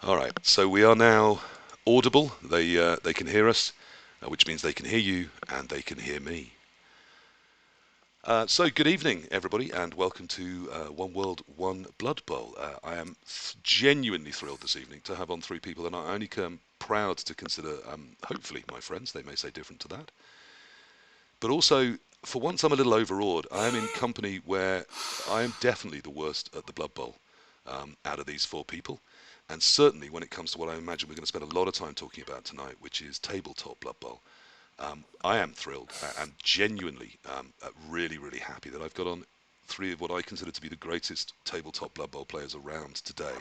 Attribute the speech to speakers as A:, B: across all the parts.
A: All right, so we are now audible. They can hear us, which means they can hear you and they can hear me. So good evening, everybody, and welcome to One World, One Blood Bowl. I am genuinely thrilled this evening to have on three people that I only am proud to consider, hopefully, my friends. They may say different to that. But also, for once, I'm a little overawed. I am in company where I am definitely the worst at the Blood Bowl out of these four people. And certainly when it comes to what I imagine we're going to spend a lot of time talking about tonight, which is tabletop Blood Bowl. I am thrilled and genuinely really, really happy that I've got on three of what I consider to be the greatest tabletop Blood Bowl players around today,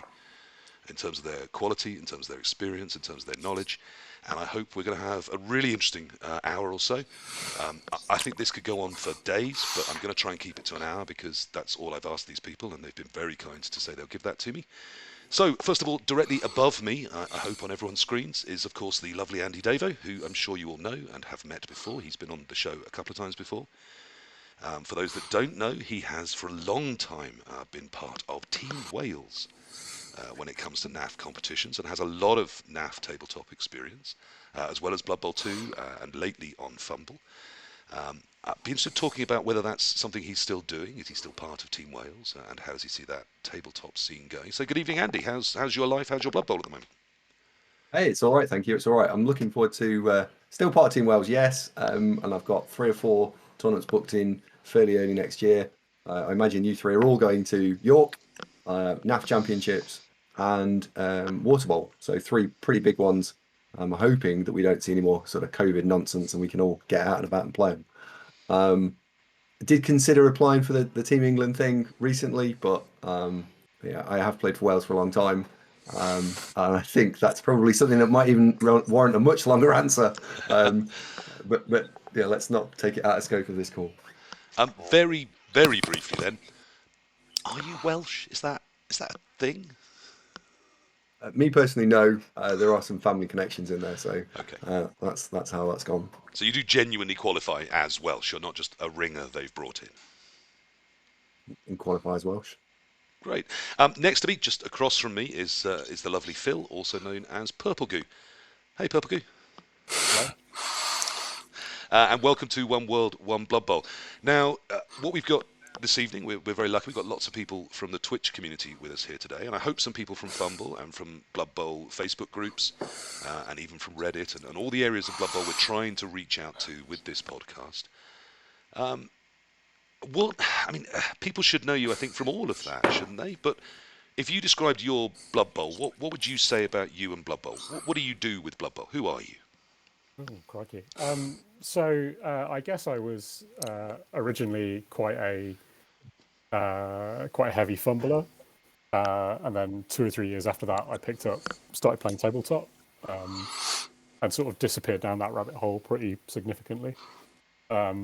A: in terms of their quality, in terms of their experience, in terms of their knowledge. And I hope we're going to have a really interesting hour or so. I think this could go on for days, but I'm going to try and keep it to an hour because that's all I've asked these people, and they've been very kind to say they'll give that to me. So, first of all, directly above me, I hope on everyone's screens, is of course the lovely Andy Davo, who I'm sure you all know and have met before. He's been on the show a couple of times before. For those that don't know, he has for a long time been part of Team Wales when it comes to NAF competitions and has a lot of NAF tabletop experience, as well as Blood Bowl 2 and lately on Fumble. I'd be interested in talking about whether that's something he's still doing. Is he still part of Team Wales? And how does he see that tabletop scene going? So good evening, Andy. How's your life? How's your Blood Bowl at the moment?
B: Hey, it's all right, thank you. It's all right. I'm looking forward to still part of Team Wales, yes. And I've got 3 or 4 tournaments booked in fairly early next year. I imagine you three are all going to York, NAF Championships, and Water Bowl. So 3 pretty big ones. I'm hoping that we don't see any more sort of COVID nonsense and we can all get out and about and play them. I did consider applying for the Team England thing recently, but yeah, I have played for Wales for a long time. And I think that's probably something that might even warrant a much longer answer. But yeah, let's not take it out of scope of this call.
A: Very briefly then, are you Welsh? Is that a thing?
B: Me personally, no. There are some family connections in there, so
A: Okay.
B: that's how that's gone.
A: So you do genuinely qualify as Welsh. You're not just a ringer they've brought in.
B: And qualifies Welsh.
A: Great. Next to me, just across from me, is the lovely Phil, also known as Purplegoo. Hey, Purplegoo.
C: Hello.
A: And welcome to One World, One Blood Bowl. Now, what we've got this evening, we're very lucky. We've got lots of people from the Twitch community with us here today, and I hope some people from Fumble and from Blood Bowl Facebook groups, and even from Reddit and all the areas of Blood Bowl we're trying to reach out to with this podcast. Well, I mean, people should know you, I think, from all of that, shouldn't they? But if you described your Blood Bowl, what would you say about you and Blood Bowl? What do you do with Blood Bowl? Who are you?
C: Oh, crikey. So I guess I was originally quite a heavy fumbler, and then 2 or 3 years after that, I started playing tabletop, and sort of disappeared down that rabbit hole pretty significantly. I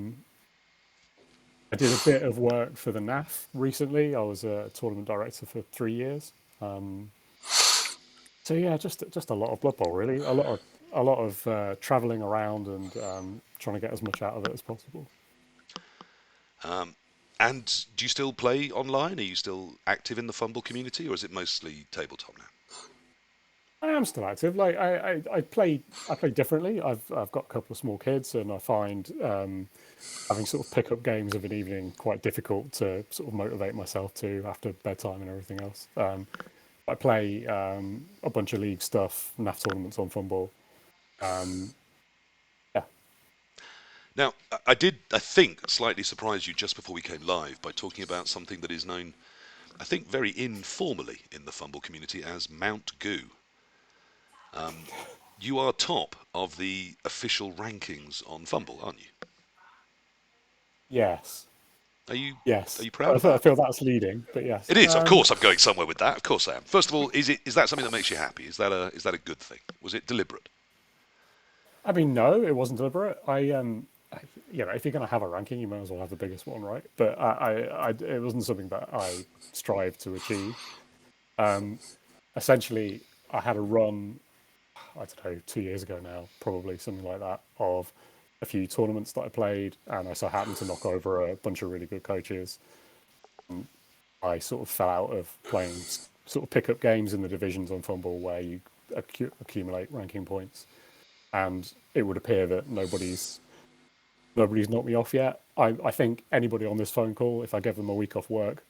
C: did a bit of work for the NAF recently. I was a tournament director for 3 years. So yeah, just a lot of Blood Bowl really. A lot of traveling around and trying to get as much out of it as possible.
A: And do you still play online? Are you still active in the Fumble community, or is it mostly tabletop now?
C: I am still active. Like I play differently. I've got a couple of small kids, and I find having sort of pick up games of an evening quite difficult to sort of motivate myself to after bedtime and everything else. I play a bunch of league stuff, NAF tournaments on Fumble. Um, yeah,
A: Now, I think, slightly surprise you just before we came live by talking about something that is known, I think, very informally in the Fumble community as Mount Goo. You are top of the official rankings on Fumble, aren't you?
C: yes,
A: Are you are
C: yes.
A: you proud of
C: I
A: that?
C: feel that's leading, but yes.
A: It is, of course. I'm going somewhere with that. Of course I am. First of all, is that something that makes you happy? Is that a good thing? Was it deliberate?
C: I mean, no, it wasn't deliberate. If you're going to have a ranking, you might as well have the biggest one, right? But it wasn't something that I strived to achieve. Um, Essentially, I had a run, I don't know, 2 years ago now, probably something like that, of a few tournaments that I played, and I so happened to knock over a bunch of really good coaches. I sort of fell out of playing sort of pick up games in the divisions on Fumble where you accumulate ranking points, and it would appear that nobody's knocked me off yet. I think anybody on this phone call, if I gave them a week off work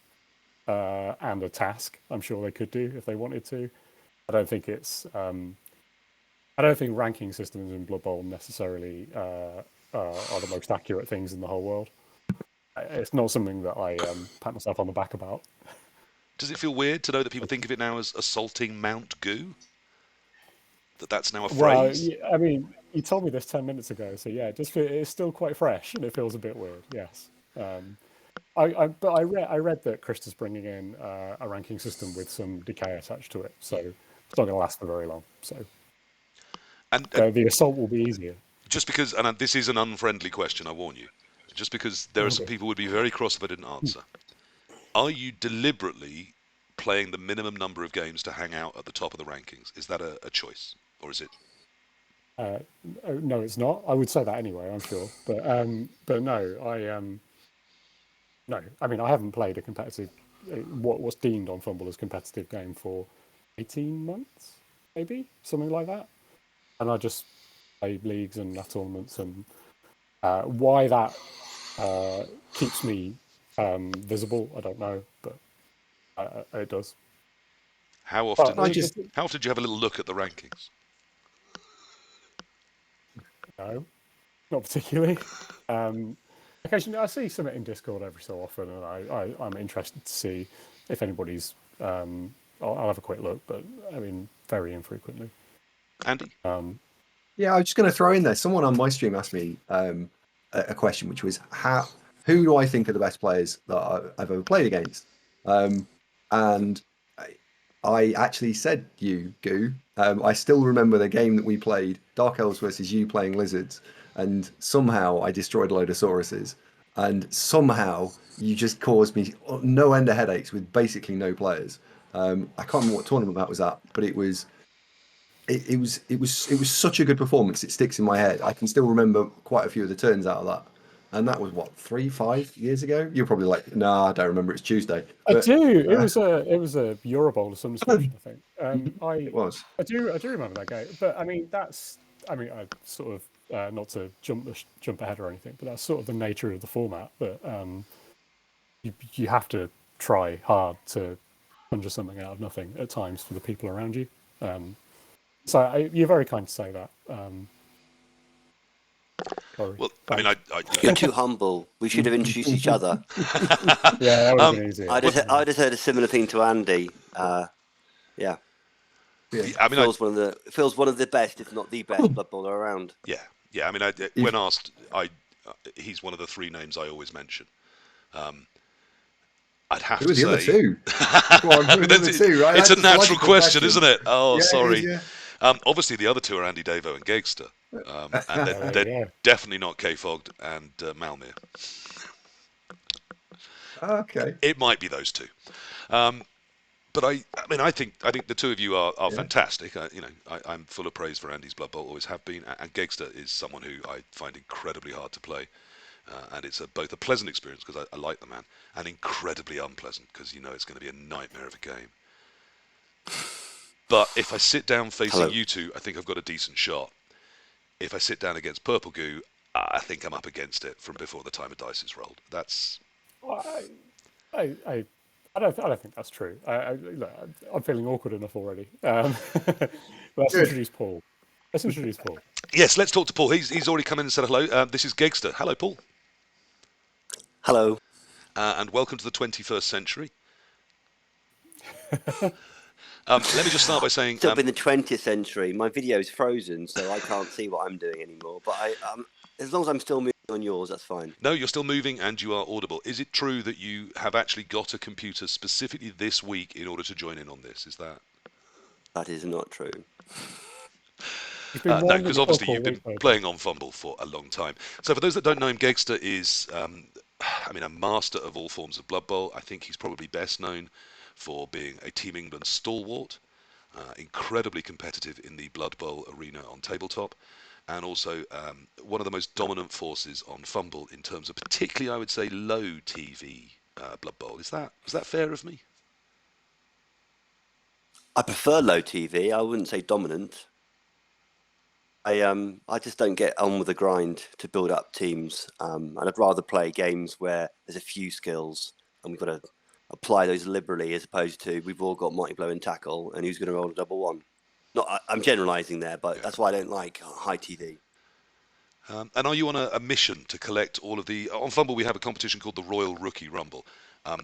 C: and a task, I'm sure they could do if they wanted to. I don't think it's. I don't think ranking systems in Blood Bowl necessarily are the most accurate things in the whole world. It's not something that I pat myself on the back about.
A: Does it feel weird to know that people think of it now as assaulting Mount Goo? That's now a
C: Well,
A: phrase?
C: I mean, you told me this 10 minutes ago, so yeah, it's still quite fresh and it feels a bit weird. Yes, but I read that Krista's bringing in a ranking system with some decay attached to it, so it's not going to last for very long. So
A: And
C: the assault will be easier.
A: just because, and this is an unfriendly question, I warn you, just because there are some
C: Okay.
A: people who would be very cross if I didn't answer. Are you deliberately playing the minimum number of games to hang out at the top of the rankings? Is that a choice, or is it?
C: No, it's not. I would say that anyway, I'm sure, but no, no. I mean, I haven't played a competitive, what's deemed on Fumble as competitive game for 18 months, maybe something like that, and I just play leagues and have tournaments, and why that keeps me visible, I don't know, but it does.
A: How
C: But
A: often? How often do you have a little look at the rankings?
C: no, not particularly. Occasionally, I see something in Discord every so often, and I'm interested to see if anybody's. I'll have a quick look, but I mean, very infrequently.
A: Andy?
B: Yeah, I was just going to throw in there. Someone on my stream asked me a question, which was, who do I think are the best players that I've ever played against? And I actually said you, Goo. I still remember the game that we played, Dark Elves versus you playing Lizards, and somehow I destroyed a load of Sauruses, and somehow you just caused me no end of headaches with basically no players. I can't remember what tournament that was at, but it was such a good performance. It sticks in my head. I can still remember quite a few of the turns out of that, and that was what 3-5 years ago. You're probably like, nah, I don't remember. It's Tuesday.
C: I
B: But,
C: do. It was a Euro Bowl of some description, I think.
B: it was.
C: I do remember that game, but I mean I sort of not to jump ahead or anything, but that's sort of the nature of the format. That you have to try hard to conjure something out of nothing at times for the people around you. So you're very kind to say that. Corey.
A: Well, I mean,
D: You're too humble. We should have introduced each other.
C: Yeah, that would have been easier.
D: I'd have heard a similar thing to Andy. Yeah.
A: I mean,
D: Phil's one of the best, if not the best, Blood Bowler around.
A: yeah. I mean, when asked, he's one of the three names I always mention. I'd have
B: Who are
A: to
B: the other
A: say.
B: two? Go on, who are the other two, right?
A: It's
B: That's
A: a
B: just
A: natural
B: logical
A: question, isn't it? Oh,
B: Yeah, it
A: sorry.
B: is, yeah.
A: Obviously, the other two are Andy Davo and Gexster, and
C: There you
A: they're
C: go.
A: definitely not K-Fogged and Malmir.
B: Okay.
A: It might be those two. But I mean, I think the two of you are fantastic. I'm full of praise for Andy's Blood Bowl, always have been, and Gexster is someone who I find incredibly hard to play. And it's both a pleasant experience because I like the man, and incredibly unpleasant because it's going to be a nightmare of a game. But if I sit down facing you two, I think I've got a decent shot. If I sit down against Purplegoo, I think I'm up against it from before the time of dice is rolled. That's.
C: Well, I don't think that's true. Look, I'm feeling awkward enough already. Let's introduce Paul.
A: Yes, let's talk to Paul. He's already come in and said hello. This is Gexster. Hello, Paul.
D: Hello.
A: And welcome to the 21st century. Let me just start by saying...
D: Still in the 20th century. My video's frozen, so I can't see what I'm doing anymore. But as long as I'm still moving on yours, that's fine.
A: No, you're still moving and you are audible. Is it true that you have actually got a computer specifically this week in order to join in on this? Is that...
D: That is not true.
A: No, because obviously you've been playing on Fumble for a long time. So for those that don't know him, Gexster is, a master of all forms of Blood Bowl. I think he's probably best known for being a Team England Stalwart, incredibly competitive in the Blood Bowl arena on Tabletop, and also one of the most dominant forces on Fumble in terms of particularly, I would say, low TV Blood Bowl. Is that fair of me?
D: I prefer low TV. I wouldn't say dominant. I just don't get on with the grind to build up teams. And I'd rather play games where there's a few skills and we've got to apply those liberally, as opposed to we've all got mighty blow and tackle, and who's going to roll a double one. I'm generalising there, but that's why I don't like high TV.
A: And are you on a mission to collect all of the... On Fumble, we have a competition called the Royal Rookie Rumble.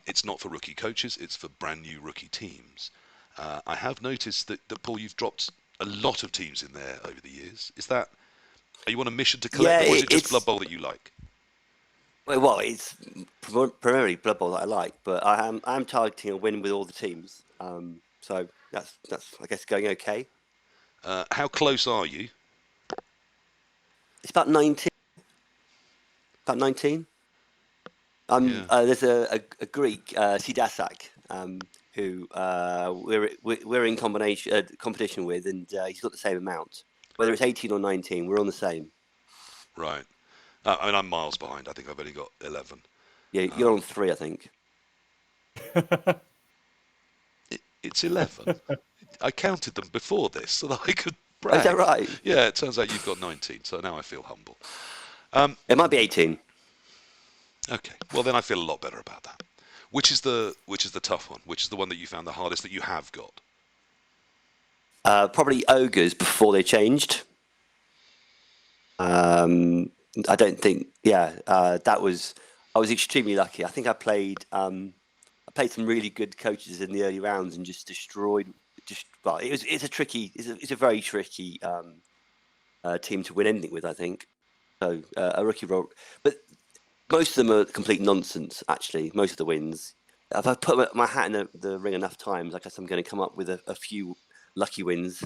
A: It's not for rookie coaches, it's for brand new rookie teams. I have noticed that, Paul, you've dropped a lot of teams in there over the years. Are you on a mission to collect, or is it just Blood Bowl that you like?
D: Well, it's primarily Blood Bowl that I like, but I'm targeting a win with all the teams. So that's I guess going okay.
A: How close are you?
D: It's about 19. About 19. There's a Greek, Sidasak, who we're in competition with, and he's got the same amount. Whether it's 18 or 19, we're on the same.
A: Right. I mean, I'm miles behind. I think I've only got 11.
D: Yeah, you're on 3, I think.
A: It's 11. I counted them before this so that I could brag.
D: Is that right?
A: Yeah, it turns out you've got 19, so now I feel humble.
D: It might be 18.
A: Okay, well then I feel a lot better about that. Which is the tough one? Which is the one that you found the hardest that you have got?
D: Probably ogres before they changed. I don't think. Yeah, I was extremely lucky. I think I played some really good coaches in the early rounds and just destroyed. Well, it's a very tricky team to win anything with, I think. So a rookie role, but most of them are complete nonsense. Actually, most of the wins. If I put my hat in the ring enough times, I guess I'm going to come up with a few lucky wins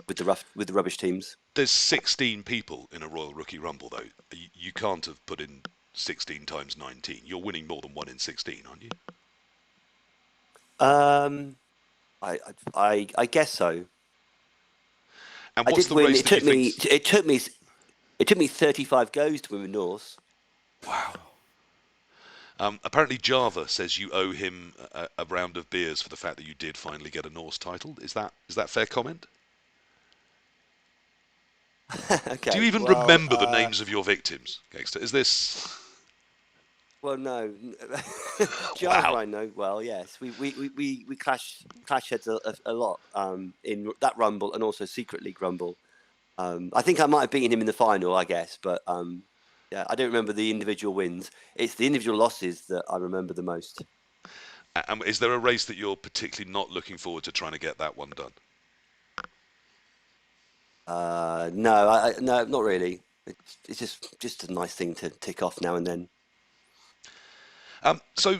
D: with the rubbish teams.
A: There's 16 people in a Royal Rookie Rumble, though. You can't have put in 16 times 19. You're winning more than 1 in 16, aren't you?
D: I guess so.
A: And what's the race that you think...
D: It took me 35 goes to win with Norse.
A: Wow. Apparently Java says you owe him a round of beers for the fact that you did finally get a Norse title. Is that fair comment?
D: Okay.
A: Do you even remember the names of your victims, Gexster? Is this...
D: Well, no. Java,
A: Wow.
D: I know well. Yes, we clash heads a lot in that Rumble and also Secret League Rumble. I think I might have beaten him in the final, I guess, but yeah, I don't remember the individual wins. It's the individual losses that I remember the most.
A: Is there a race that you're particularly not looking forward to trying to get that one done?
D: No, no, not really. It's just a nice thing to tick off now and then.
A: So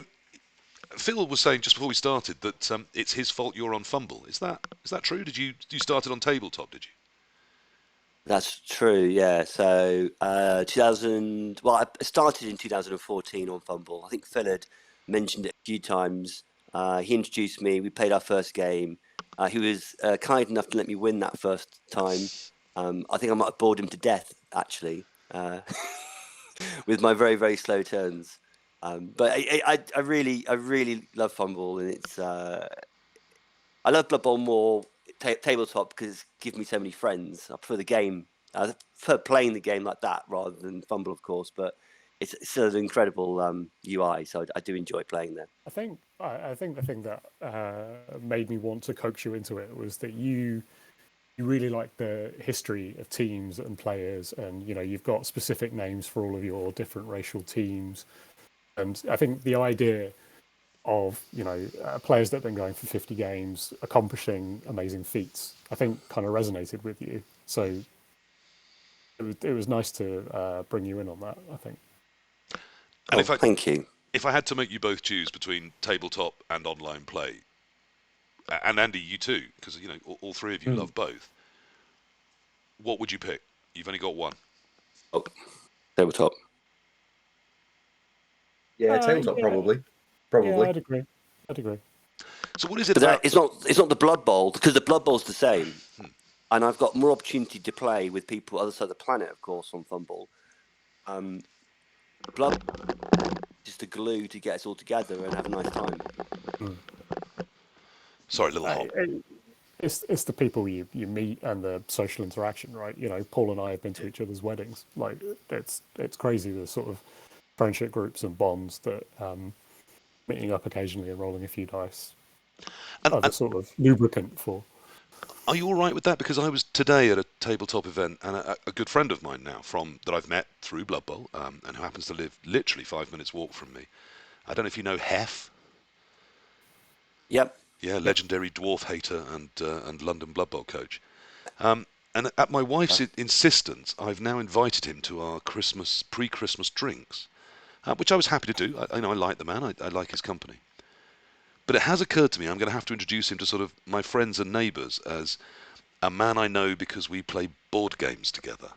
A: Phil was saying just before we started that it's his fault you're on Fumble. Is that true? You started on Tabletop, did you?
D: That's true, yeah. So 2000. Well, I started in 2014 on Fumble. I think Phil had mentioned it a few times. He introduced me. We played our first game. He was kind enough to let me win that first time. I think I might have bored him to death, actually, with my very, very slow turns. But I really love Fumble, and it's I love Blood Bowl more Tabletop because it's given me so many friends. I prefer the game. I prefer playing the game like that rather than Fumble, of course. But it's still an incredible UI, so I do enjoy playing there.
C: I think the thing that made me want to coax you into it was that you really like the history of teams and players, and you've got specific names for all of your different racial teams. And I think the idea of players that have been going for 50 games accomplishing amazing feats, I think kind of resonated with you. So it was nice to bring you in on that, I think.
A: And
D: thank you.
A: If I had to make you both choose between Tabletop and online play, and Andy, you too, because all three of you love both, what would you pick? You've only got one.
D: Oh, Tabletop.
B: Yeah, Tabletop probably.
C: Yeah, I'd agree.
A: So what is it
D: But
A: about?
D: it's not the Blood Bowl, because the Blood Bowl's the same, and I've got more opportunity to play with people other side of the planet, of course, on Fumble. Blood just the glue to get us all together and have a nice time.
A: Sorry, little hop.
C: it's the people you meet and the social interaction, right? You know, Paul and I have been to each other's weddings. Like, it's crazy the sort of friendship groups and bonds that meeting up occasionally and rolling a few dice are the
A: And
C: sort of lubricant for.
A: are you all right with that? Because I was today at a tabletop event, and a good friend of mine now that I've met through Blood Bowl, and who happens to live literally 5 minutes walk from me. I don't know if you know Hef.
D: Yep.
A: Yeah, legendary dwarf hater and London Blood Bowl coach. And at my wife's insistence, I've now invited him to our pre-Christmas drinks, which I was happy to do. I like the man. I like his company. But it has occurred to me I'm going to have to introduce him to sort of my friends and neighbours as a man I know because we play board games together.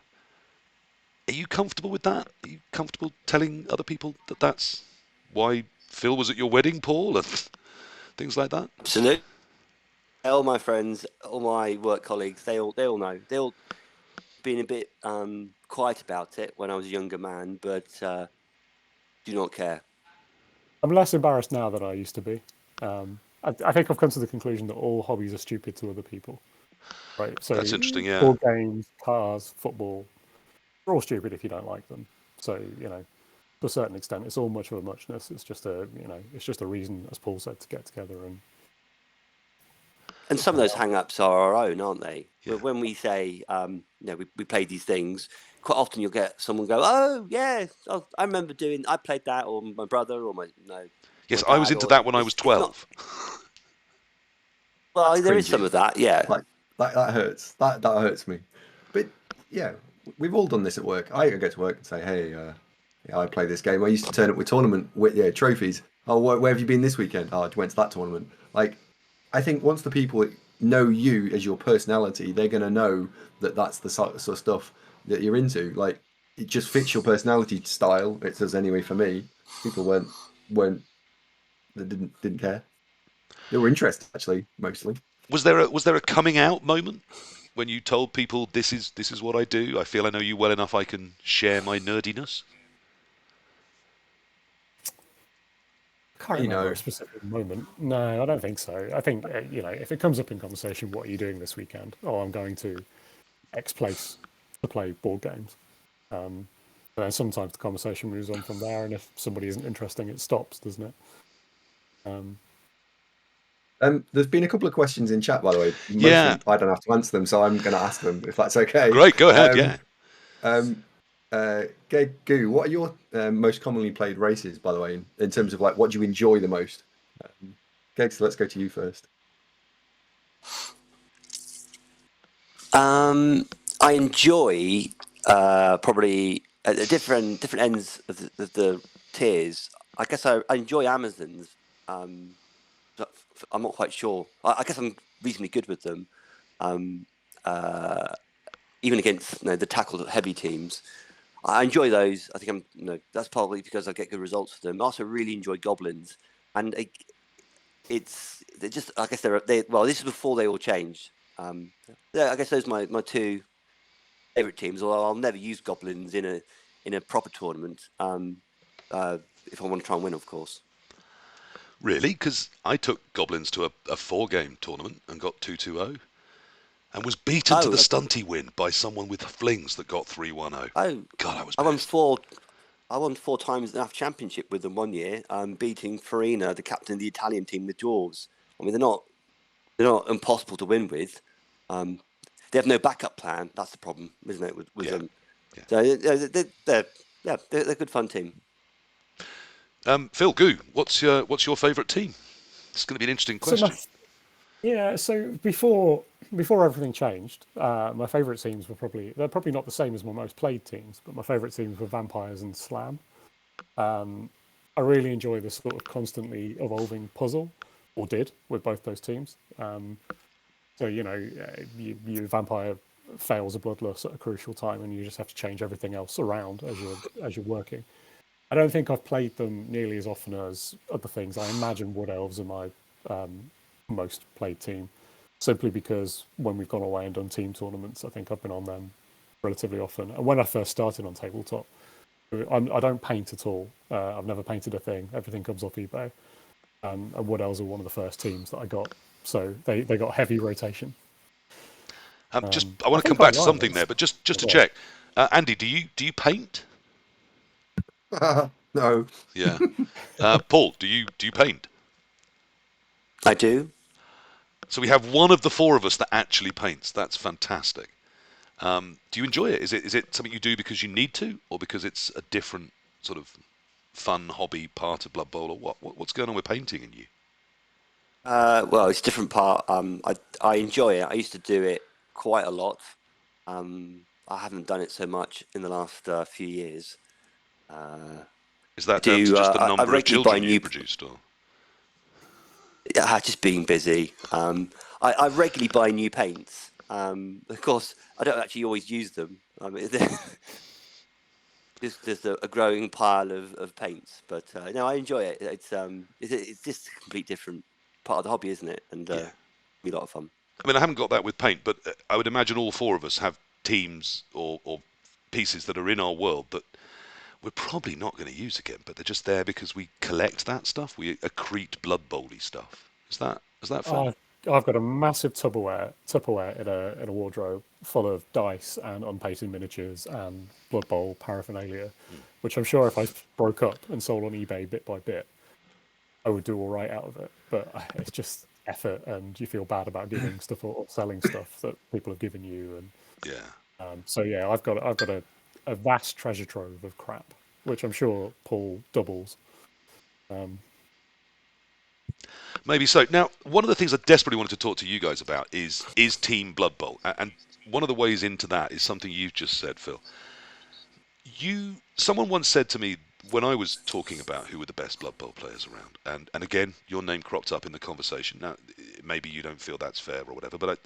A: Are you comfortable with that? Are you comfortable telling other people that that's why Phil was at your wedding, Paul, and things like that?
D: Absolutely. All my friends, all my work colleagues, they all know. They all been a bit quiet about it when I was a younger man, but do not care.
C: I'm less embarrassed now than I used to be. I think I've come to the conclusion that all hobbies are stupid to other people, right? So
A: That's interesting, yeah.
C: board games, cars, football, they're all stupid if you don't like them. So, you know, to a certain extent, it's all much of a muchness. It's just it's just a reason, as Paul said, to get together
D: And some of those hang-ups are our own, aren't they?
A: Yeah.
D: But when we say, we played these things, quite often you'll get someone go, "Oh, yeah, I remember I played that," or my brother, or my
A: Yes,
D: my
A: I was
D: dad,
A: into
D: or
A: that when I was
D: it's not.
A: 12.
D: Well,
B: That's
D: there is
B: cringy.
D: some of that, yeah.
B: Like that hurts. That hurts me. But yeah, we've all done this at work. I go to work and say, hey, yeah, I play this game. I used to turn up with trophies. Oh, where have you been this weekend? Oh, I went to that tournament. Like, I think once the people know you as your personality, they're going to know that that's the sort of stuff that you're into. Like, it just fits your personality style. It does anyway for me. People weren't they didn't care. They were interested actually, mostly.
A: Was there a coming out moment when you told people this is what I do? I feel I know you well enough I can share my nerdiness.
C: I can't
B: You
C: remember
B: know,
C: a specific moment. No, I don't think so. I think, if it comes up in conversation, what are you doing this weekend? Oh, I'm going to X place to play board games. And then sometimes the conversation moves on from there, and if somebody isn't interesting, it stops, doesn't it?
B: there's been a couple of questions in chat, by the way. Most of
A: Yeah,
B: them I don't have to answer them, so I'm going to ask them if that's okay.
A: great. Go ahead. Yeah.
B: Um, Goo, what are your most commonly played races, by the way, in terms of like what do you enjoy the most? Gexster, let's go to you first.
D: I enjoy probably at the different ends of the tiers. I guess I enjoy Amazons. But I'm not quite sure. I guess I'm reasonably good with them, even against the tackle heavy teams. I enjoy those. I think that's partly because I get good results for them. I also really enjoy goblins, and they're just, I guess well, this is before they all changed. Yeah, I guess those are my two favorite teams. Although I'll never use goblins in a proper tournament. If I want to try and win, of course.
A: Really? Because I took goblins to a 4-game tournament and got 2-2-0, and was beaten to the stunty win by someone with flings that got 3-1-0.
D: Oh,
A: God, I was
D: pissed.
A: pissed.
D: I won 4 times the NAF championship with them one year, beating Farina, the captain of the Italian team, the Dwarves. I mean, they're not impossible to win with. They have no backup plan. That's the problem, isn't it, with them?
A: Yeah.
D: So they're a good fun team.
A: Phil Goo, what's your favourite team? It's going to be an interesting question.
C: So before everything changed, my favourite teams they're probably not the same as my most played teams, but my favourite teams were Vampires and Slam. I really enjoy the sort of constantly evolving puzzle, or did, with both those teams. So your Vampire fails a bloodlust at a crucial time, and you just have to change everything else around as you're working. I don't think I've played them nearly as often as other things. I imagine Wood Elves are my most played team, simply because when we've gone away and done team tournaments, I think I've been on them relatively often. And when I first started on Tabletop, I don't paint at all. I've never painted a thing. Everything comes off eBay. And Wood Elves are one of the first teams that I got so they got heavy rotation.
A: I want to come
C: think
A: back to
C: online
A: something
C: it's-
A: there, but just to
C: well.
A: check, Andy, do you paint?
B: No.
A: Yeah. Paul, do you paint?
D: I do.
A: So we have one of the four of us that actually paints. That's fantastic. Do you enjoy it? Is it something you do because you need to, or because it's a different sort of fun hobby part of Blood Bowl, or what's going on with painting in you?
D: Well, it's a different part. I enjoy it. I used to do it quite a lot. I haven't done it so much in the last few years.
A: Is that
D: I
A: down to
D: do.
A: just the
D: I
A: number of
D: regularly buy
A: children
D: new.
A: you've produced, or?
D: Yeah, just being busy. I regularly buy new paints. Of course, I don't actually always use them. There's a growing pile of paints, but no, I enjoy it. It's just a complete different part of the hobby, isn't it? And
A: Yeah.
D: be a lot of fun.
A: I mean, I haven't got that with paint, but I would imagine all four of us have teams or pieces that are in our world that we're probably not going to use again, but they're just there because we collect that stuff. We accrete Blood Bowl-y stuff. Is that fair?
C: I've got a massive Tupperware in a wardrobe full of dice and unpainted miniatures and Blood Bowl paraphernalia, which I'm sure if I broke up and sold on eBay bit by bit, I would do all right out of it. But it's just effort, and you feel bad about giving stuff or selling stuff that people have given you. And
A: Yeah.
C: so yeah, I've got a vast treasure trove of crap, which I'm sure Paul doubles.
A: Maybe so. Now, one of the things I desperately wanted to talk to you guys about is Team Blood Bowl, and one of the ways into that is something you've just said, Phil. Someone once said to me when I was talking about who were the best Blood Bowl players around, and again, your name cropped up in the conversation. Now, maybe you don't feel that's fair or whatever, but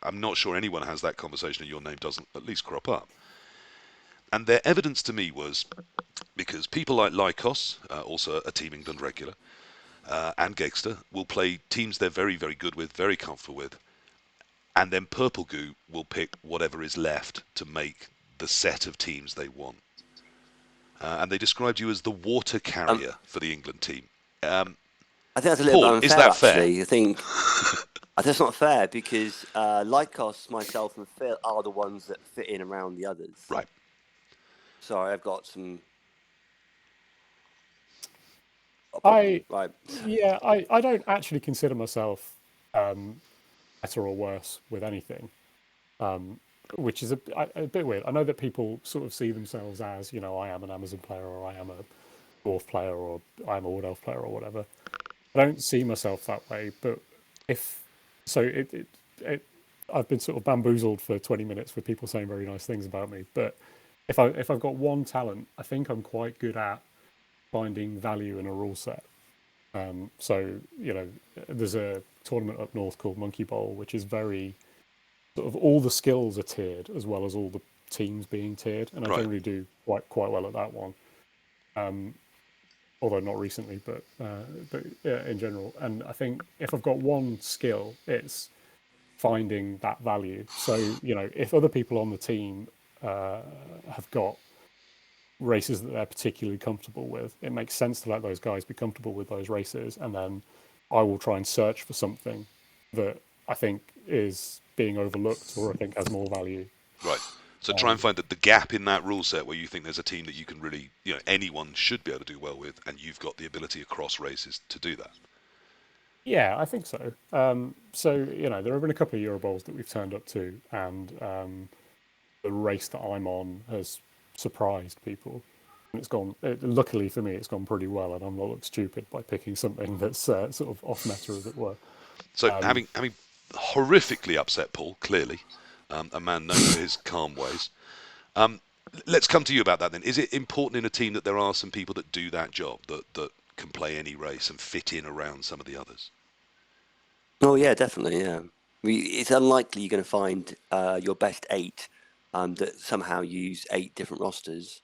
A: I'm not sure anyone has that conversation and your name doesn't at least crop up. And their evidence to me was because people like Lycos, also a Team England regular, and Gexster will play teams they're very, very good with, very comfortable with, and then Purplegoo will pick whatever is left to make the set of teams they want. And they described you as the water carrier for the England team.
D: I think that's a little
A: Paul,
D: bit unfair,
A: is that fair?
D: actually. I think that's not fair because Lycos, myself, and Phil are the ones that fit in around the others.
A: Right.
D: Sorry, I've got some.
C: I
D: Right.
C: don't actually consider myself better or worse with anything, which is a bit weird. I know that people sort of see themselves as, I am an Amazon player, or I am a dwarf player, or I'm a wood elf player, or whatever. I don't see myself that way, but I've been sort of bamboozled for 20 minutes with people saying very nice things about me. But if I've got one talent, I think I'm quite good at finding value in a rule set. So there's a tournament up north called Monkey Bowl, which is very sort of all the skills are tiered as well as all the teams being tiered, and I
A: Right.
C: generally do quite well at that one. Although not recently, but yeah, in general. And I think if I've got one skill, it's finding that value. So if other people on the team have got races that they're particularly comfortable with, it makes sense to let those guys be comfortable with those races, and then I will try and search for something that I think is being overlooked or I think has more value.
A: Right. So try and find the gap in that rule set where you think there's a team that you can really, anyone should be able to do well with, and you've got the ability across races to do that.
C: Yeah, I think so. So there have been a couple of Euro Bowls that we've turned up to, and the race that I'm on has surprised people. And it's gone. Luckily for me, it's gone pretty well, and I'm not look stupid by picking something that's sort of off meta, as it were.
A: So having horrifically upset Paul, clearly, a man known for his calm ways. Let's come to you about that then. Is it important in a team that there are some people that do that job, that can play any race and fit in around some of the others?
D: Oh yeah, definitely. Yeah, it's unlikely you're going to find your best 8 that somehow use 8 different rosters.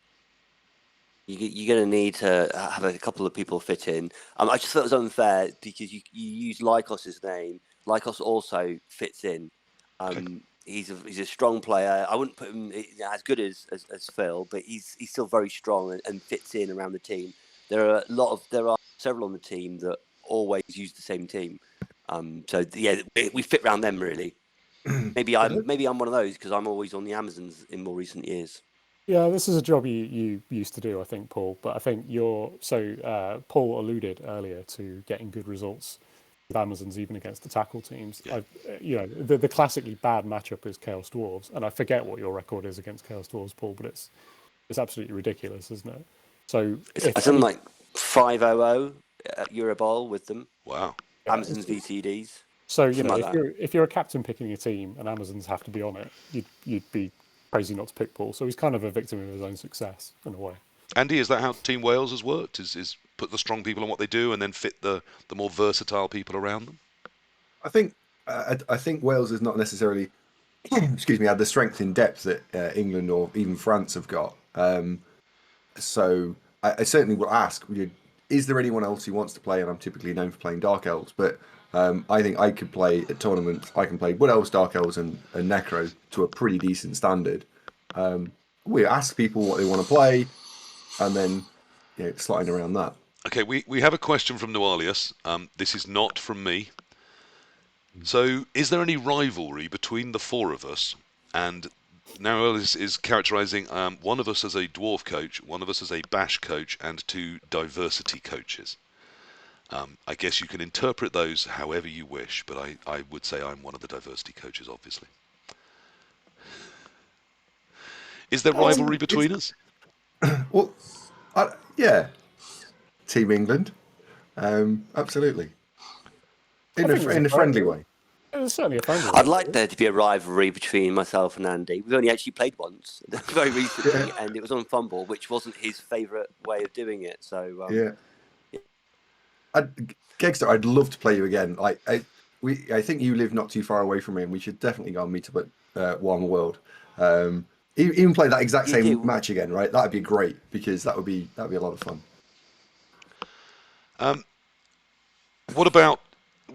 D: You're going to need to have a couple of people fit in. I just thought it was unfair because you use Lycos' name. Lycos also fits in. He's a strong player. I wouldn't put him as good as Phil, but he's still very strong and fits in around the team. There are several on the team that always use the same team. So yeah, we fit around them really. Maybe I'm one of those because I'm always on the Amazons in more recent years.
C: Yeah, this is a job you used to do, I think, Paul. But I think Paul alluded earlier to getting good results with Amazons even against the tackle teams.
A: Yeah.
C: The classically bad matchup is Chaos Dwarves, and I forget what your record is against Chaos Dwarves, Paul, but it's absolutely ridiculous, isn't it? So
D: It's something like 500 at Euro Bowl with them.
A: Wow.
D: Amazons VTDs.
C: So if you're a captain picking a team and Amazons have to be on it, you'd be crazy not to pick Paul. So he's kind of a victim of his own success in a way.
A: Andy, is that how Team Wales has worked? Is put the strong people on what they do and then fit the more versatile people around them?
B: I think Wales is not necessarily, excuse me, had the strength in depth that England or even France have got. So I certainly will ask, is there anyone else who wants to play? And I'm typically known for playing Dark Elves, but I think I could play at tournaments. I can play Wood Elves, Dark Elves, and Necro to a pretty decent standard. We ask people what they want to play, and then sliding around that.
A: Okay, we have a question from Noalius. This is not from me. So, is there any rivalry between the four of us? And Noalius is characterising one of us as a dwarf coach, one of us as a bash coach, and two diversity coaches. I guess you can interpret those however you wish, but I would say I'm one of the diversity coaches, obviously. Is there rivalry between us?
B: Well, yeah, Team England, absolutely, in a friendly way.
C: It's certainly a friendly.
D: I'd like there to be a rivalry between myself and Andy. We've only actually played once, very recently, and it was on Fumble, which wasn't his favourite way of doing it. So
B: Gexster, I'd love to play you again. I think you live not too far away from me, and we should definitely go and meet up at One World. Even play that exact same match again, right? That'd be great because that'd be a lot of fun.
A: What about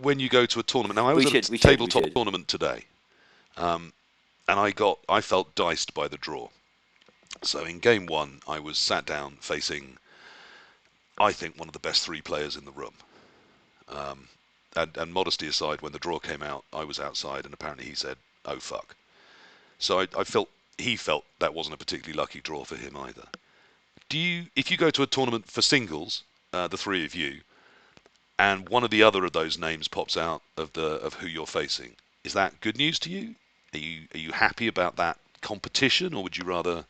A: when you go to a tournament? Now I was at a tabletop tournament today, and I felt diced by the draw. So in game one, I was sat down facing, I think, one of the best three players in the room. And modesty aside, when the draw came out, I was outside, and apparently he said, "Oh fuck." So he felt that wasn't a particularly lucky draw for him either. If you go to a tournament for singles, the three of you, and one of the other of those names pops out of who you're facing, is that good news to you? Are you happy about that competition, or would you rather?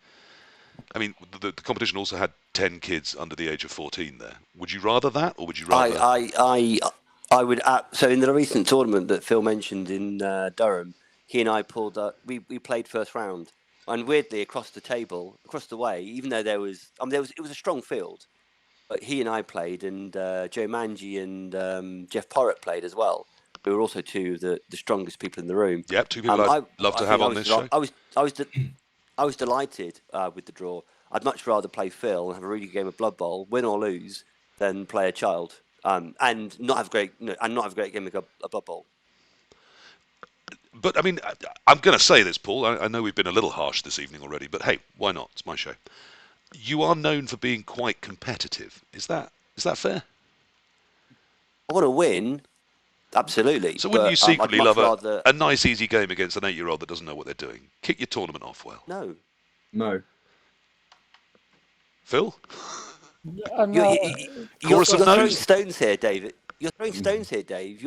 A: I mean, the competition also had 10 kids under the age of 14 there. Would you rather that, or would you rather?
D: I would. So in the recent tournament that Phil mentioned in Durham, he and I pulled up. We played first round, and weirdly across the table, across the way, even though it was a strong field, but he and I played, and Joe Manji and Jeff Porrett played as well. We were also two of the strongest people in the room.
A: Yep, two people I'd love to have on this show.
D: I was delighted with the draw. I'd much rather play Phil and have a really good game of Blood Bowl, win or lose, than play a child and not have a great game of a Blood Bowl.
A: But I mean, I'm going to say this, Paul. I know we've been a little harsh this evening already, but hey, why not? It's my show. You are known for being quite competitive. Is that fair?
D: I want to win, absolutely.
A: So wouldn't you secretly love a nice, easy game against an 8-year-old that doesn't know what they're doing? Kick your tournament off well.
D: No.
A: Phil?
D: You're throwing stones here, David. You're throwing stones here, Dave.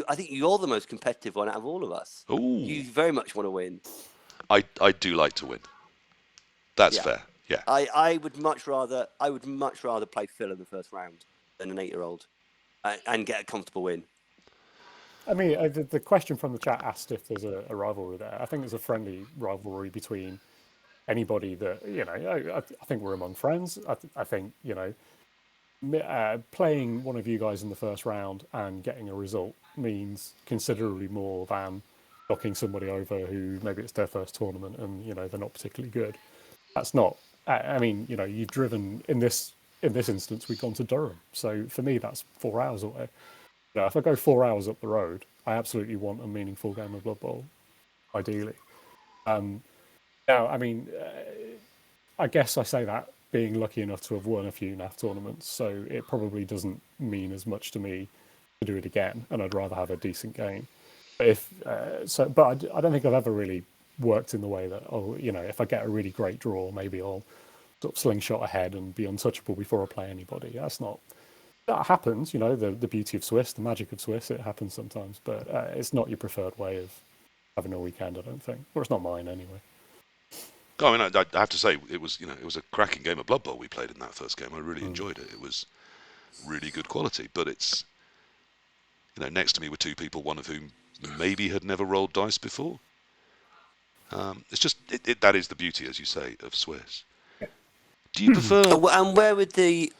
D: I think you're the most competitive one out of all of us.
A: Ooh.
D: You very much want to win.
A: I do like to win. That's fair. Yeah.
D: I would much rather play Phil in the first round than an 8-year-old, and get a comfortable win.
C: I mean, the question from the chat asked if there's a rivalry there. I think there's a friendly rivalry between anybody that I think we're among friends. I think playing one of you guys in the first round and getting a result means considerably more than knocking somebody over who maybe it's their first tournament and they're not particularly good. That's not. I mean, you've driven in this instance. We've gone to Durham, so for me that's 4 hours away. If I go 4 hours up the road, I absolutely want a meaningful game of Blood Bowl, ideally. Now, I mean, I guess I say that being lucky enough to have won a few NAF tournaments, so it probably doesn't mean as much to me to do it again, and I'd rather have a decent game. But but I don't think I've ever really worked in the way that, if I get a really great draw, maybe I'll sort of slingshot ahead and be untouchable before I play anybody. That happens, the beauty of Swiss, the magic of Swiss, it happens sometimes, but it's not your preferred way of having a weekend, I don't think, or it's not mine anyway.
A: I mean, I have to say, it was a cracking game of Blood Bowl we played in that first game. I really enjoyed it. It was really good quality, but it's, next to me were two people, one of whom maybe had never rolled dice before. It's just that is the beauty, as you say, of Swiss. Do you prefer?
D: And where would the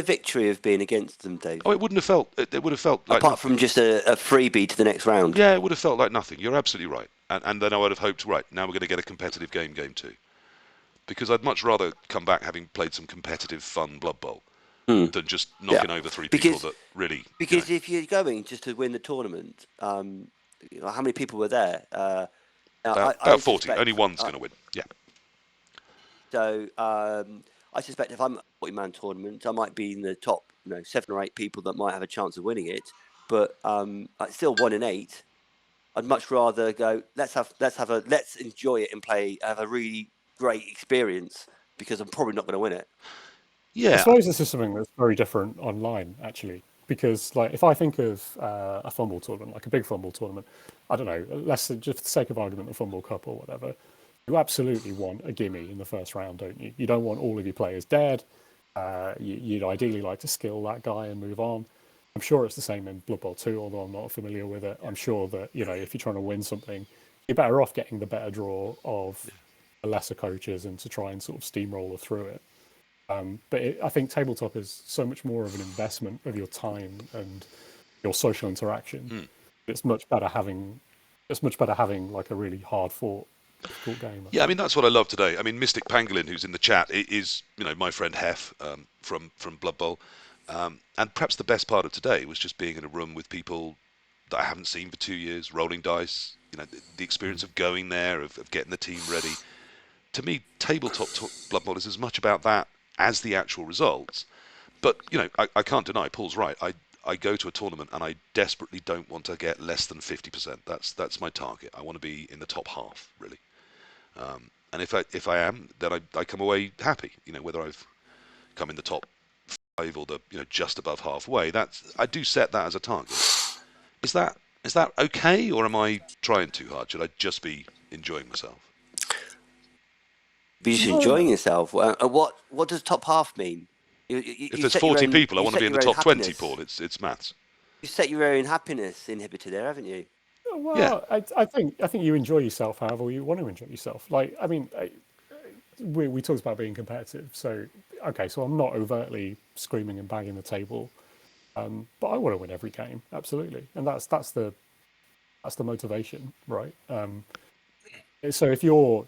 D: victory have been against them, Dave?
A: Oh, it wouldn't have felt. It would have felt like
D: apart from just a freebie to the next round.
A: Yeah, it would have felt like nothing. You're absolutely right. And then I would have hoped, right, now we're going to get a competitive game 2, because I'd much rather come back having played some competitive, fun Blood Bowl than just knocking over 3 people that really.
D: Because if you're going just to win the tournament, how many people were there?
A: About 40. Only one's going to win. Yeah.
D: So I suspect if I'm a 40-man tournament, I might be in the top, 7 or 8 people that might have a chance of winning it. But it's still 1 in 8. I'd much rather go. Let's enjoy it and have a really great experience, because I'm probably not going to win it.
C: Yeah, I suppose this is something that's very different online, actually, because if I think of a fumble tournament, like a big fumble tournament, I don't know, let's just for the sake of argument, the Fumble Cup or whatever. You absolutely want a gimme in the first round, don't you? You don't want all of your players dead. You'd ideally like to skill that guy and move on. I'm sure it's the same in Blood Bowl 2, although I'm not familiar with it. I'm sure that, if you're trying to win something, you're better off getting the better draw of the lesser coaches and to try and sort of steamroller through it. But I think tabletop is so much more of an investment of your time and your social interaction. It's much better having like a really hard fought, difficult game.
A: Yeah, I mean, that's what I love today. I mean, Mystic Pangolin, who's in the chat, is my friend Hef from Blood Bowl. And perhaps the best part of today was just being in a room with people that I haven't seen for 2 years, rolling dice, the experience of going there, of getting the team ready. To me, tabletop Blood Bowl is as much about that as the actual results. But, I can't deny, Paul's right. I go to a tournament and I desperately don't want to get less than 50%. That's my target. I want to be in the top half, really. And if I am, then I come away happy. Whether I've come in the top 5 or the just above halfway. I do set that as a target. Is that okay, or am I trying too hard? Should I just be enjoying myself?
D: Be just enjoying yourself. What does top half mean?
A: If there's 40 people, I want to be in the top 20, Paul. It's maths.
D: You set your own happiness inhibitor there, haven't you?
C: Well, yeah. I think you enjoy yourself however you want to enjoy yourself. We talked about being competitive, so so I'm not overtly screaming and banging the table, but I want to win every game, absolutely, and that's the motivation, right? So if your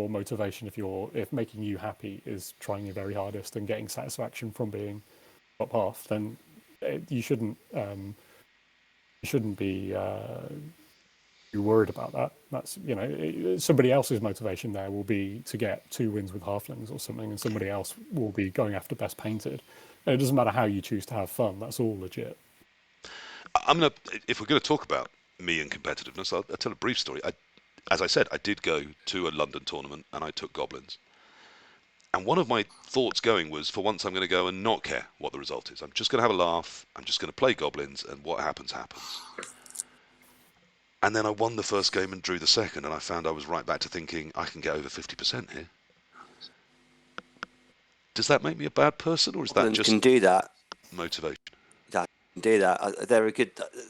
C: motivation, if making you happy is trying your very hardest and getting satisfaction from being top half, then you shouldn't be worried about that. That's somebody else's motivation there will be to get 2 wins with halflings or something, and somebody else will be going after best painted. And it doesn't matter how you choose to have fun. That's all legit.
A: If we're going to talk about me and competitiveness, I'll tell a brief story. As I said, I did go to a London tournament and I took goblins. And one of my thoughts going was, for once I'm going to go and not care what the result is. I'm just going to have a laugh. I'm just going to play goblins, and what happens, happens. And then I won the first game and drew the second, and I found I was right back to thinking, I can get over 50% here. Does that make me a bad person, or is that just
D: can do that
A: motivation?
D: That can do that.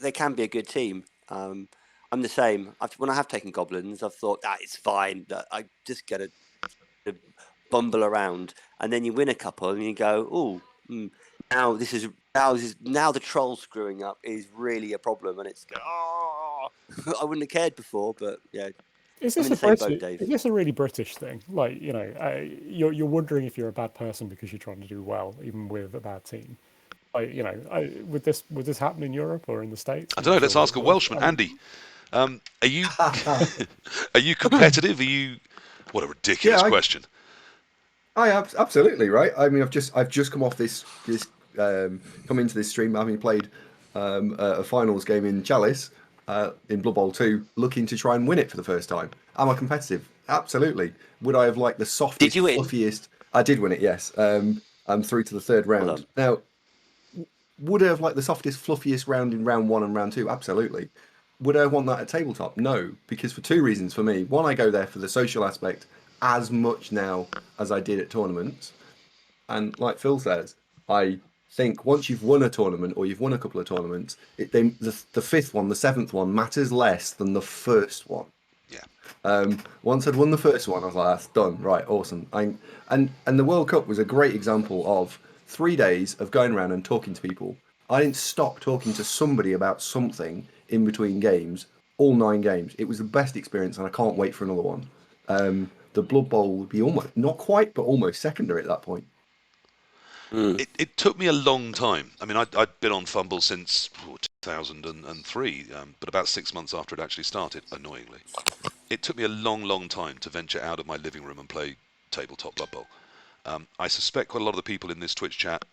D: They can be a good team. I'm the same. When I have taken goblins, I've thought it's fine. I just get to bumble around, and then you win a couple, and you go, now the troll screwing up is really a problem, and it's I wouldn't have cared before, but yeah.
C: Is this a really British thing? You're wondering if you're a bad person because you're trying to do well, even with a bad team. Would this happen in Europe or in the States?
A: I don't know. Let's ask a Welshman, Andy. Are you are you competitive? Are you? What a ridiculous question.
B: Absolutely right. I mean, I've just come off this come into this stream having played a finals game in Chalice in Blood Bowl 2, looking to try and win it for the first time. Am I competitive? Absolutely. Would I have liked the
D: Did
B: softest,
D: you win?
B: fluffiest? I did win it, yes. I'm through to the third
D: Well
B: round.
D: done.
B: Now, would I have liked the softest, fluffiest round in round 1 and round 2? Absolutely. Would I want that at tabletop? No, because for two reasons for me. One, I go there for the social aspect as much now as I did at tournaments. And like Phil says, I think once you've won a tournament or you've won a couple of tournaments, the fifth one, the seventh one matters less than the first one.
A: Yeah.
B: Once I'd won the first one, I was like, "That's done, right? Awesome." And the World Cup was a great example of 3 days of going around and talking to people. I didn't stop talking to somebody about something in between games. All 9 games. It was the best experience, and I can't wait for another one. The Blood Bowl would be almost not quite, but almost secondary at that point.
A: It took me a long time. I mean, I'd been on Fumble since 2003, but about 6 months after it actually started, annoyingly. It took me a long time to venture out of my living room and play tabletop Blood Bowl. I suspect quite a lot of the people in this Twitch chat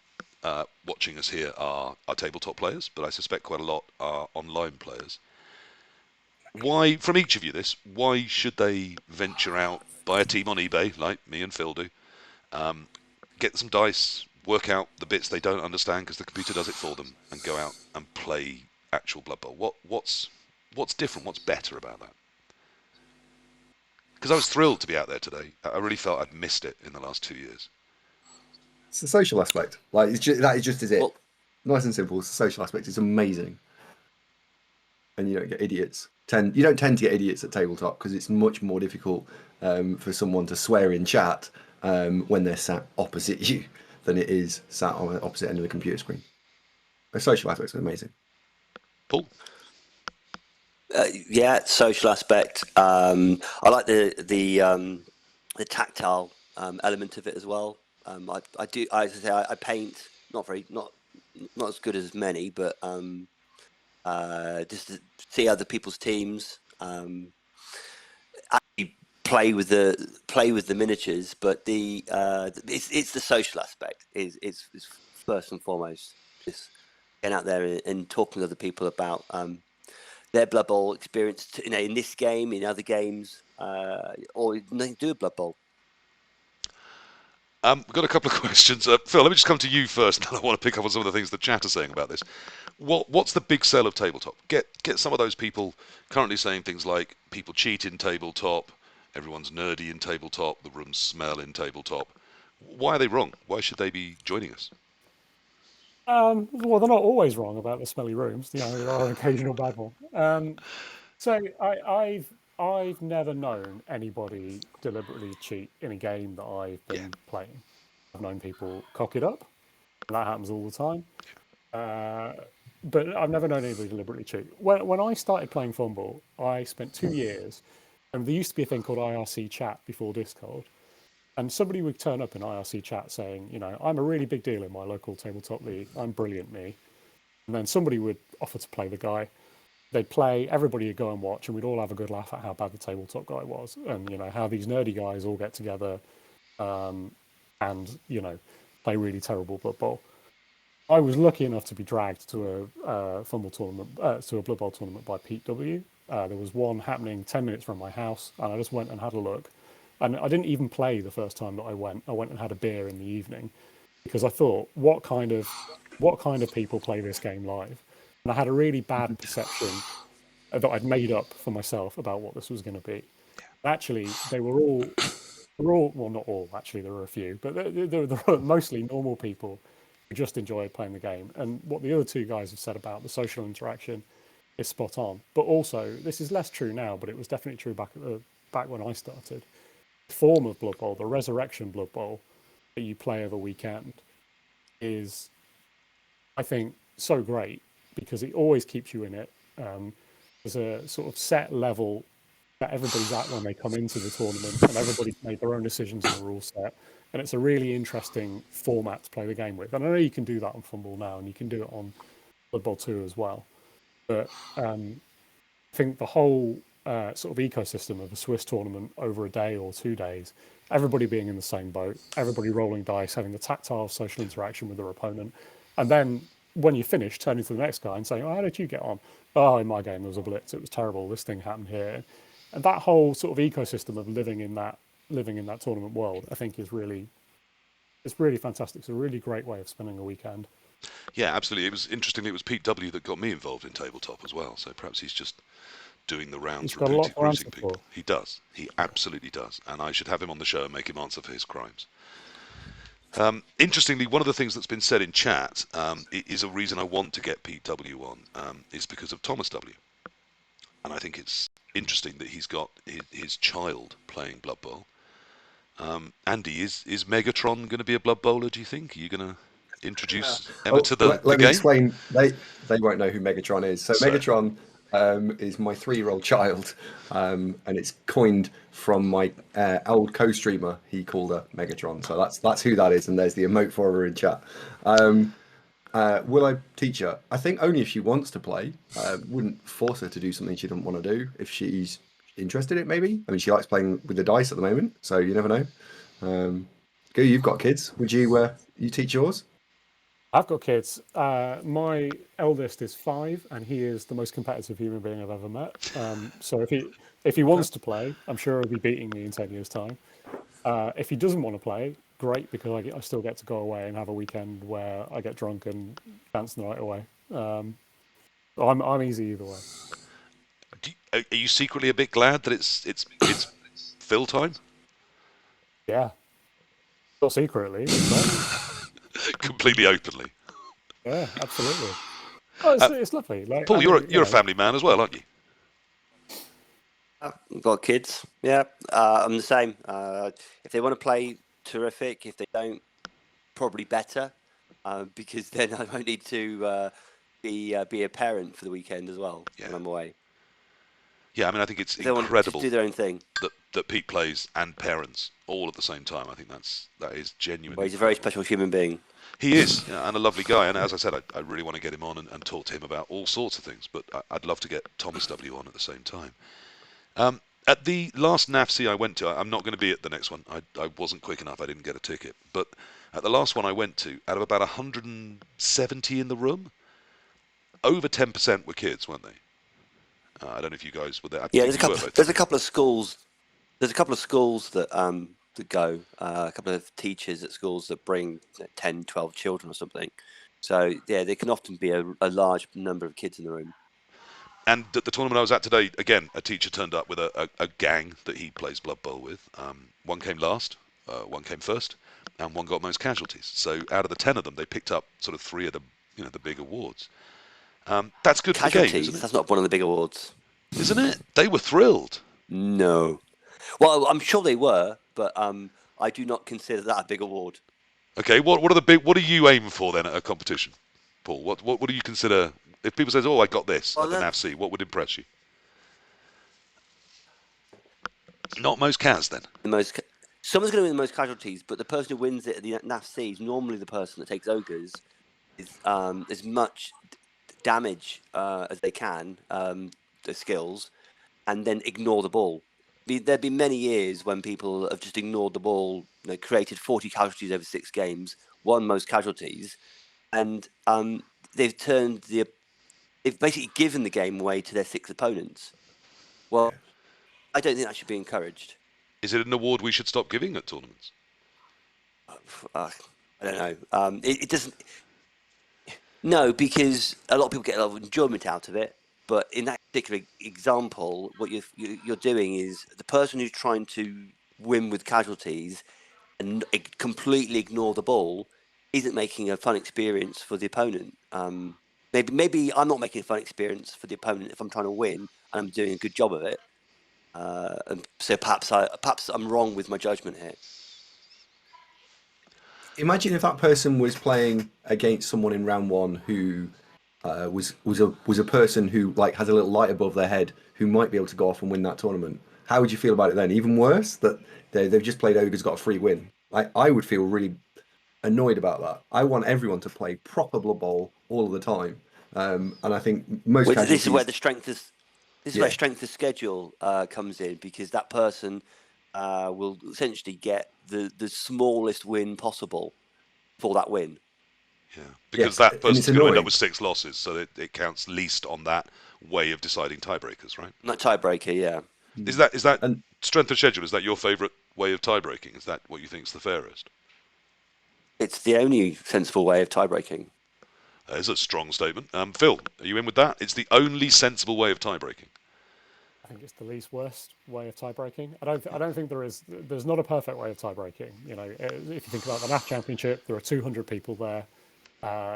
A: watching us here are tabletop players, but I suspect quite a lot are online players. Why, from each of you, why should they venture out, buy a team on eBay, like me and Phil do, get some dice, work out the bits they don't understand because the computer does it for them, and go out and play actual Blood Bowl? What's different? What's better about that? Because I was thrilled to be out there today. I really felt I'd missed it in the last 2 years.
B: It's the social aspect. Like that is just is it.
D: Well,
B: Nice and simple. It's the social aspect. It's amazing, and you don't get idiots. You don't tend to get idiots at tabletop because it's much more difficult for someone to swear in chat when they're sat opposite you than it is sat on the opposite end of the computer screen. The social aspects are amazing.
A: Paul?
D: yeah, social aspect. I like the tactile element of it as well. I do. As I say, I paint not as good as many, but just to see other people's teams. Actually play with the miniatures, but it's the social aspect. It's first and foremost. Just getting out there and talking to other people about their Blood Bowl experience, in this game, in other games, or nothing to do with Blood Bowl.
A: We've got a couple of questions. Phil, let me just come to you first, and then I want to pick up on some of the things the chat are saying about this. What's the big sell of tabletop? Get some of those people currently saying things like people cheat in tabletop, everyone's nerdy in tabletop, the rooms smell in tabletop. Why are they wrong? Why should they be joining us?
C: Well, they're not always wrong about the smelly rooms. There are an occasional bad one. So I've never known anybody deliberately cheat in a game that I've been playing. I've known people cock it up, and that happens all the time. But I've never known anybody deliberately cheat. When I started playing Fumble, I spent 2 years, and there used to be a thing called IRC chat before Discord. And somebody would turn up in IRC chat saying, I'm a really big deal in my local tabletop league. I'm brilliant, me. And then somebody would offer to play the guy. They'd play, everybody would go and watch, and we'd all have a good laugh at how bad the tabletop guy was. And, how these nerdy guys all get together and, play really terrible Blood Bowl. I was lucky enough to be dragged to a Fumble tournament, to a Blood Bowl tournament by Pete W. There was one happening 10 minutes from my house, and I just went and had a look. And I didn't even play the first time that I went. I went and had a beer in the evening because I thought, what kind of people play this game live? And I had a really bad perception that I'd made up for myself about what this was going to be. Actually, they were all, well, not all, actually, there were a few, but they were mostly normal people who just enjoyed playing the game. And what the other two guys have said about the social interaction is spot on. But also, this is less true now, but it was definitely true back when I started. Form of Blood Bowl, the Resurrection Blood Bowl that you play over weekend, is, I think, so great because it always keeps you in it. There's a sort of set level that everybody's at when they come into the tournament, and everybody's made their own decisions in the rule set. And it's a really interesting format to play the game with. And I know you can do that on Fumble now, and you can do it on Blood Bowl 2 as well. But I think the whole sort of ecosystem of a Swiss tournament over a day or 2 days, everybody being in the same boat, everybody rolling dice, having the tactile social interaction with their opponent, and then when you finish, turning to the next guy and saying, "Oh, how did you get on?" "Oh, in my game there was a blitz. It was terrible. This thing happened here," and that whole sort of ecosystem of living in that tournament world, I think, is really fantastic. It's a really great way of spending a weekend.
A: Yeah, absolutely. It was interestingly, it was Pete W that got me involved in tabletop as well. So perhaps he's just doing the rounds,
C: He's got a lot to
A: recruiting
C: answer
A: people.
C: for.
A: He does. He absolutely does. And I should have him on the show and make him answer for his crimes. Interestingly, one of the things that's been said in chat is a reason I want to get Pete W on is because of Thomas W. And I think it's interesting that he's got his child playing Blood Bowl. Andy, is Megatron going to be a Blood Bowler, do you think? Are you going to introduce Emma to the
B: let me
A: game?
B: explain. They won't know who Megatron is. So
A: Sorry.
B: Megatron is my 3-year-old child, and it's coined from my old co-streamer. He called her Megatron, so that's who that is. And there's the emote for her in chat. Will I teach her? I think only if she wants to play. Wouldn't force her to do something she doesn't want to do. If she's interested in it, maybe. I mean, she likes playing with the dice at the moment, so you never know. Goo, you've got kids. Would you teach yours?
C: I've got kids. My eldest is 5, and he is the most competitive human being I've ever met. So if he wants to play, I'm sure he'll be beating me in 10 years' time. If he doesn't want to play, great, because I still get to go away and have a weekend where I get drunk and dance the night away. I'm easy either way.
A: Are you secretly a bit glad that it's Phil time?
C: Yeah, not secretly.
A: Completely openly.
C: Yeah, absolutely. Oh, it's lovely. Like,
A: Paul,
C: I
A: you're
C: mean,
A: a family man as well, aren't you?
D: I've got kids. Yeah, I'm the same. If they want to play, terrific. If they don't, probably better, because then I won't need to be a parent for the weekend as well when I'm away.
A: Yeah, I mean, I think it's
D: If they want to
A: incredible
D: just do their own thing.
A: that Pete plays and parents all at the same time. I think that is genuine.
D: Well, he's a very special human being.
A: He is, and a lovely guy. And as I said, I really want to get him on and talk to him about all sorts of things. But I'd love to get Thomas W on at the same time. At the last NAFC I went to, I'm not going to be at the next one. I wasn't quick enough. I didn't get a ticket. But at the last one I went to, out of about 170 in the room, over 10% were kids, weren't they? I don't know if you guys were there.
D: Yeah, there's a couple of schools. There's a couple of schools that go. A couple of teachers at schools that bring 10, 12 children or something. So yeah, there can often be a large number of kids in the room.
A: And at the tournament I was at today, again, a teacher turned up with a gang that he plays Blood Bowl with. One came last, one came first, and one got most casualties. So out of the 10 of them, they picked up sort of 3 of the big awards. That's good for the game, isn't it?
D: That's not one of the big awards,
A: isn't it? They were thrilled.
D: No, well, I'm sure they were, but I do not consider that a big award.
A: Okay, what do you aim for then at a competition, Paul? What do you consider? If people says, "Oh, I got this at the NAFC," what would impress you? Not most cas, then.
D: Someone's going to win the most casualties, but the person who wins it at the NAFC is normally the person that takes ogres as much damage as they can, the skills, and then ignore the ball. There've been many years when people have just ignored the ball, created 40 casualties over 6 games, won most casualties, and they've basically given the game away to their 6 opponents. Well, I don't think that should be encouraged.
A: Is it an award we should stop giving at tournaments?
D: I don't know. It doesn't. No, because a lot of people get a lot of enjoyment out of it. But in that particular example, what you're doing is the person who's trying to win with casualties and completely ignore the ball isn't making a fun experience for the opponent. Maybe I'm not making a fun experience for the opponent if I'm trying to win and I'm doing a good job of it. And so perhaps I'm wrong with my judgment here.
B: Imagine if that person was playing against someone in round 1 who was a person who like has a little light above their head who might be able to go off and win that tournament. How would you feel about it then? Even worse, that they've just played ogres, got a free win. I would feel really annoyed about that. I want everyone to play proper Blood Bowl all of the time, and I think most.
D: This is where the strength is. This is where strength of schedule comes in, because that person will essentially get the smallest win possible for that win.
A: Yeah, because
B: Yes,
A: that
B: and
A: person's
B: it's
A: going to end up
B: annoying.
A: with 6 losses, so it counts least on that way of deciding tiebreakers, right?
D: Not tiebreaker, yeah.
A: Is that
B: And
A: strength of schedule? Is that your favourite way of tiebreaking? Is that what you think is the fairest?
D: It's the only sensible way of tiebreaking.
A: That is a strong statement. Phil, are you in with that? It's the only sensible way of tiebreaking.
C: I think it's the least worst way of tie breaking. I don't think there's not a perfect way of tie breaking. You know, if you think about the NAF Championship, there are 200 people there.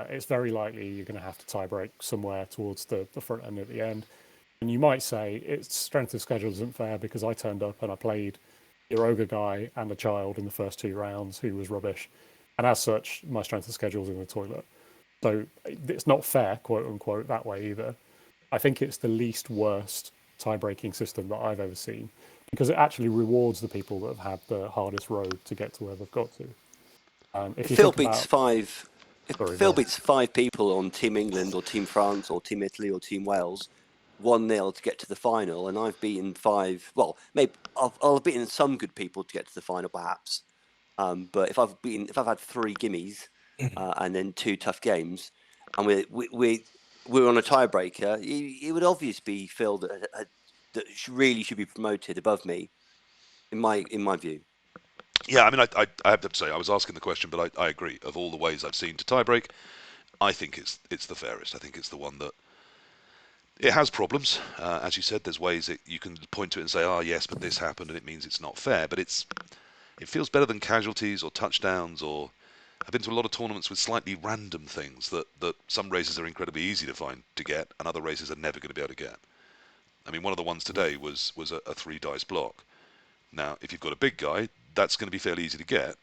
C: It's very likely you're going to have to tie break somewhere towards the front end at the end. And you might say its strength of schedule isn't fair because I turned up and I played your ogre guy and a child in the first 2 rounds who was rubbish. And as such, my strength of schedule is in the toilet. So it's not fair, quote unquote, that way either. I think it's the least worst tie-breaking system that I've ever seen because it actually rewards the people that have had the hardest road to get to where they've got to. If
D: If
C: you
D: Phil
C: think
D: beats
C: about,
D: five, if
C: sorry,
D: Phil
C: go on.
D: beats 5 people on Team England or Team France or Team Italy or Team Wales, 1-0 to get to the final, and I've beaten 5. Well, maybe I'll have beaten some good people to get to the final, perhaps. But if I've had 3 gimmies and then 2 tough games, and we're on a tiebreaker, it would obviously be Phil that really should be promoted above me, in my view.
A: Yeah, I mean, I have to say, I was asking the question, but I agree. Of all the ways I've seen to tiebreak, I think it's the fairest. I think it's the one that it has problems. As you said, there's ways that you can point to it and say, "Oh, yes, but this happened," and it means it's not fair. But it feels better than casualties or touchdowns. Or I've been to a lot of tournaments with slightly random things that some races are incredibly easy to find to get, and other races are never going to be able to get. I mean, one of the ones today was a 3 dice block. Now, if you've got a big guy, that's going to be fairly easy to get.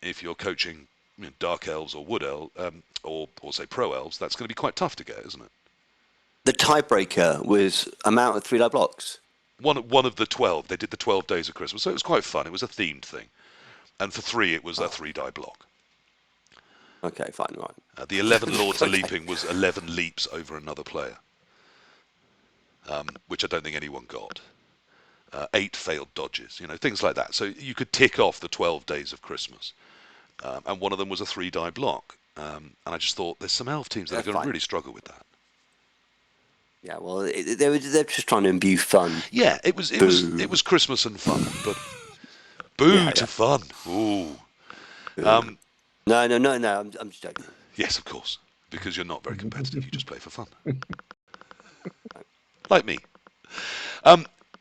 A: If you're coaching dark elves or wood elves, or say pro elves, that's going to be quite tough to get, isn't it?
D: The tiebreaker was amount of 3-die blocks.
A: One of the 12, they did the 12 days of Christmas, so it was quite fun. It was a themed thing, and for 3, it was a 3-die block.
D: Okay, fine, right.
A: The 11 Lords of
D: Okay.
A: Leaping was 11 leaps over another player, which I don't think anyone got. 8 failed dodges, things like that. So you could tick off the 12 days of Christmas. And one of them was a 3-die block. And I just thought there's some elf teams that are
D: That's
A: going to
D: fine.
A: really struggle with that.
D: Yeah, well, they're just trying to imbue fun.
A: Yeah, it was Christmas and fun, but boo
D: Yeah,
A: to
D: yeah.
A: fun. Ooh.
D: No. I'm just joking.
A: Yes, of course, because you're not very competitive. You just play for fun, like me.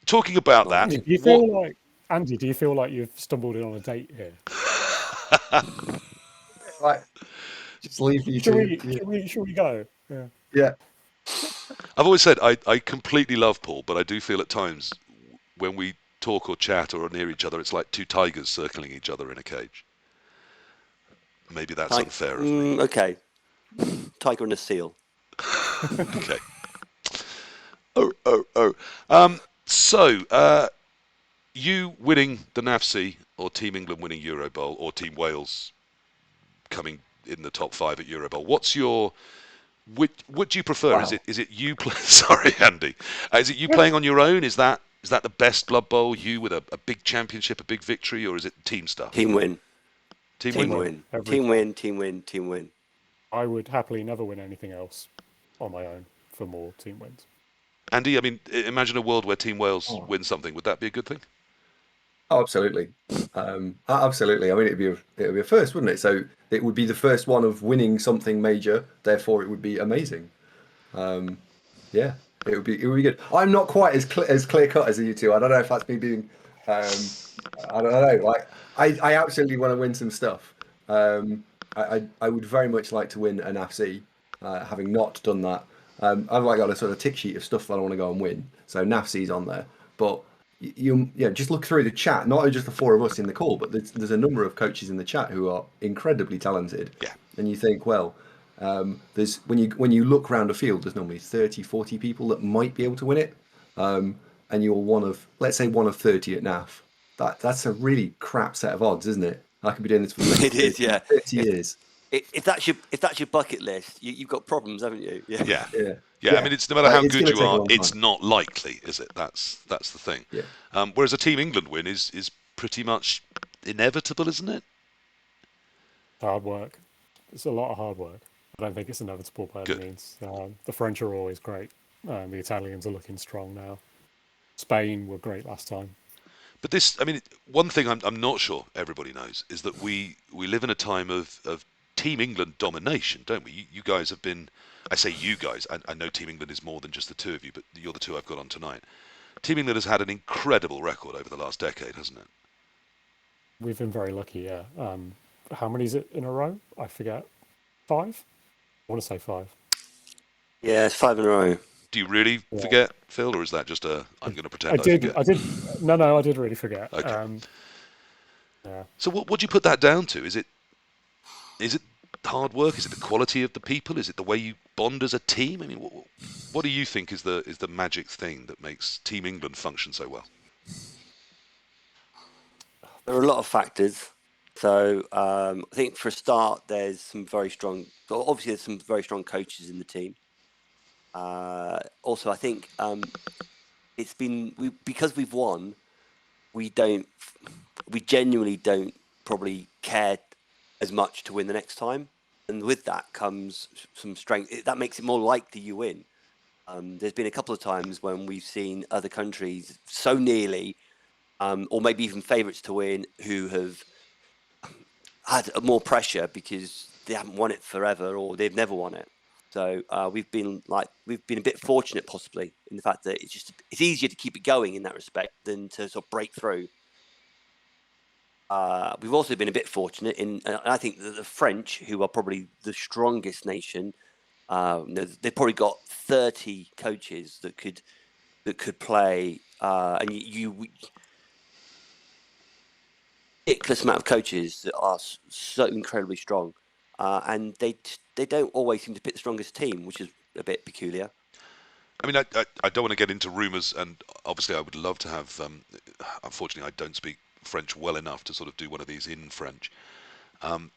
A: Talking about
D: Not
A: that,
C: Andy, do you feel like Andy? Do you feel like you've stumbled in on a date here?
B: right, just leave you
C: Should
B: two.
C: we go? Yeah.
B: Yeah.
A: I've always said I completely love Paul, but I do feel at times when we talk or chat or are near each other, it's like 2 tigers circling each other in a cage. Maybe that's unfair of me.
D: Okay. Tiger and a seal.
A: Okay. So, you winning the NAFC, or Team England winning Euro Bowl, or Team Wales coming in the top 5 at Euro Bowl. What's your... What do you prefer?
B: Wow.
A: Is it you play? Sorry, Andy. Is it you playing on your own? Is that the best Blood Bowl? You with a big championship, a big victory, or is it team stuff?
D: Team win.
A: Team
D: Team
A: win.
D: win.
C: Every
D: Team
C: time.
D: win. Team win. Team win.
C: I would happily never win anything else on my own for more team wins.
A: Andy, I mean, imagine a world where Team Wales wins something. Would that be a good thing?
B: Oh, absolutely. Absolutely. I mean, it'd be a first, wouldn't it? So it would be the first one of winning something major. Therefore, it would be amazing. Yeah, it would be good. I'm not quite as clear cut as you two. I don't know if that's me being. I don't know. Like, I absolutely want to win some stuff. I would very much like to win an FC. Having not done that, I've like got a sort of tick sheet of stuff that I want to go and win. So NAFC's on there, but you just look through the chat. Not just the 4 of us in the call, but there's a number of coaches in the chat who are incredibly talented.
A: Yeah.
B: And you think, well, there's when you look around a field, there's normally 30, 40 people that might be able to win it, and you're one of 30 at NAF. That's a really crap set of odds, isn't it? I could be doing this for
D: It is, yeah.
B: 30 years.
D: If that's your bucket list, you've got problems, haven't you?
A: Yeah.
B: Yeah.
A: I mean, it's no matter how
B: It's
A: good
B: gonna
A: you
B: take a
A: are,
B: long
A: it's
B: time.
A: not likely, is it? That's the thing.
B: Yeah.
A: Whereas a Team England win is pretty much inevitable, isn't it?
C: Hard work. it's a lot of hard work. I don't think it's inevitable by any
A: Good.
C: means. The French are always great. The Italians are looking strong now. Spain were great last time.
A: But this, I mean, one thing I'm not sure everybody knows is that we live in a time of Team England domination, don't we? You guys have been, I say you guys, I know Team England is more than just the two of you, but you're the two I've got on tonight. Team England has had an incredible record over the last decade, hasn't it?
C: We've been very lucky, yeah. How many is it in a row? I forget. 5? I want to say 5.
D: Yeah, it's 5 in a row.
A: Do you really
C: Yeah.
A: forget, Phil, or is that just a I'm going to
C: I
A: pretend I
C: did.
A: forget?
C: I did. No, I did really forget.
A: Okay.
C: Yeah.
A: So what do you put that down to? Is it hard work? Is it the quality of the people? Is it the way you bond as a team? I mean, what do you think is the magic thing that makes Team England function so well?
D: There are a lot of factors. So I think for a start, there's some very strong. Obviously, there's some very strong coaches in the team. Also, I think it's been because we've won. We genuinely don't probably care as much to win the next time, and with that comes some strength. That makes it more likely you win. There's been a couple of times when we've seen other countries so nearly, or maybe even favourites to win, who have had more pressure because they haven't won it forever or they've never won it. So we've been a bit fortunate possibly in the fact that it's easier to keep it going in that respect than to sort of break through. We've also been a bit fortunate in, I think that the French, who are probably the strongest nation, they've probably got 30 coaches that could play, and ridiculous amount of coaches that are so incredibly strong, and they don't always seem to pick the strongest team, which is a bit peculiar.
A: I mean, I don't want to get into rumours, and obviously I would love to have. Unfortunately, I don't speak French well enough to sort of do one of these in French. But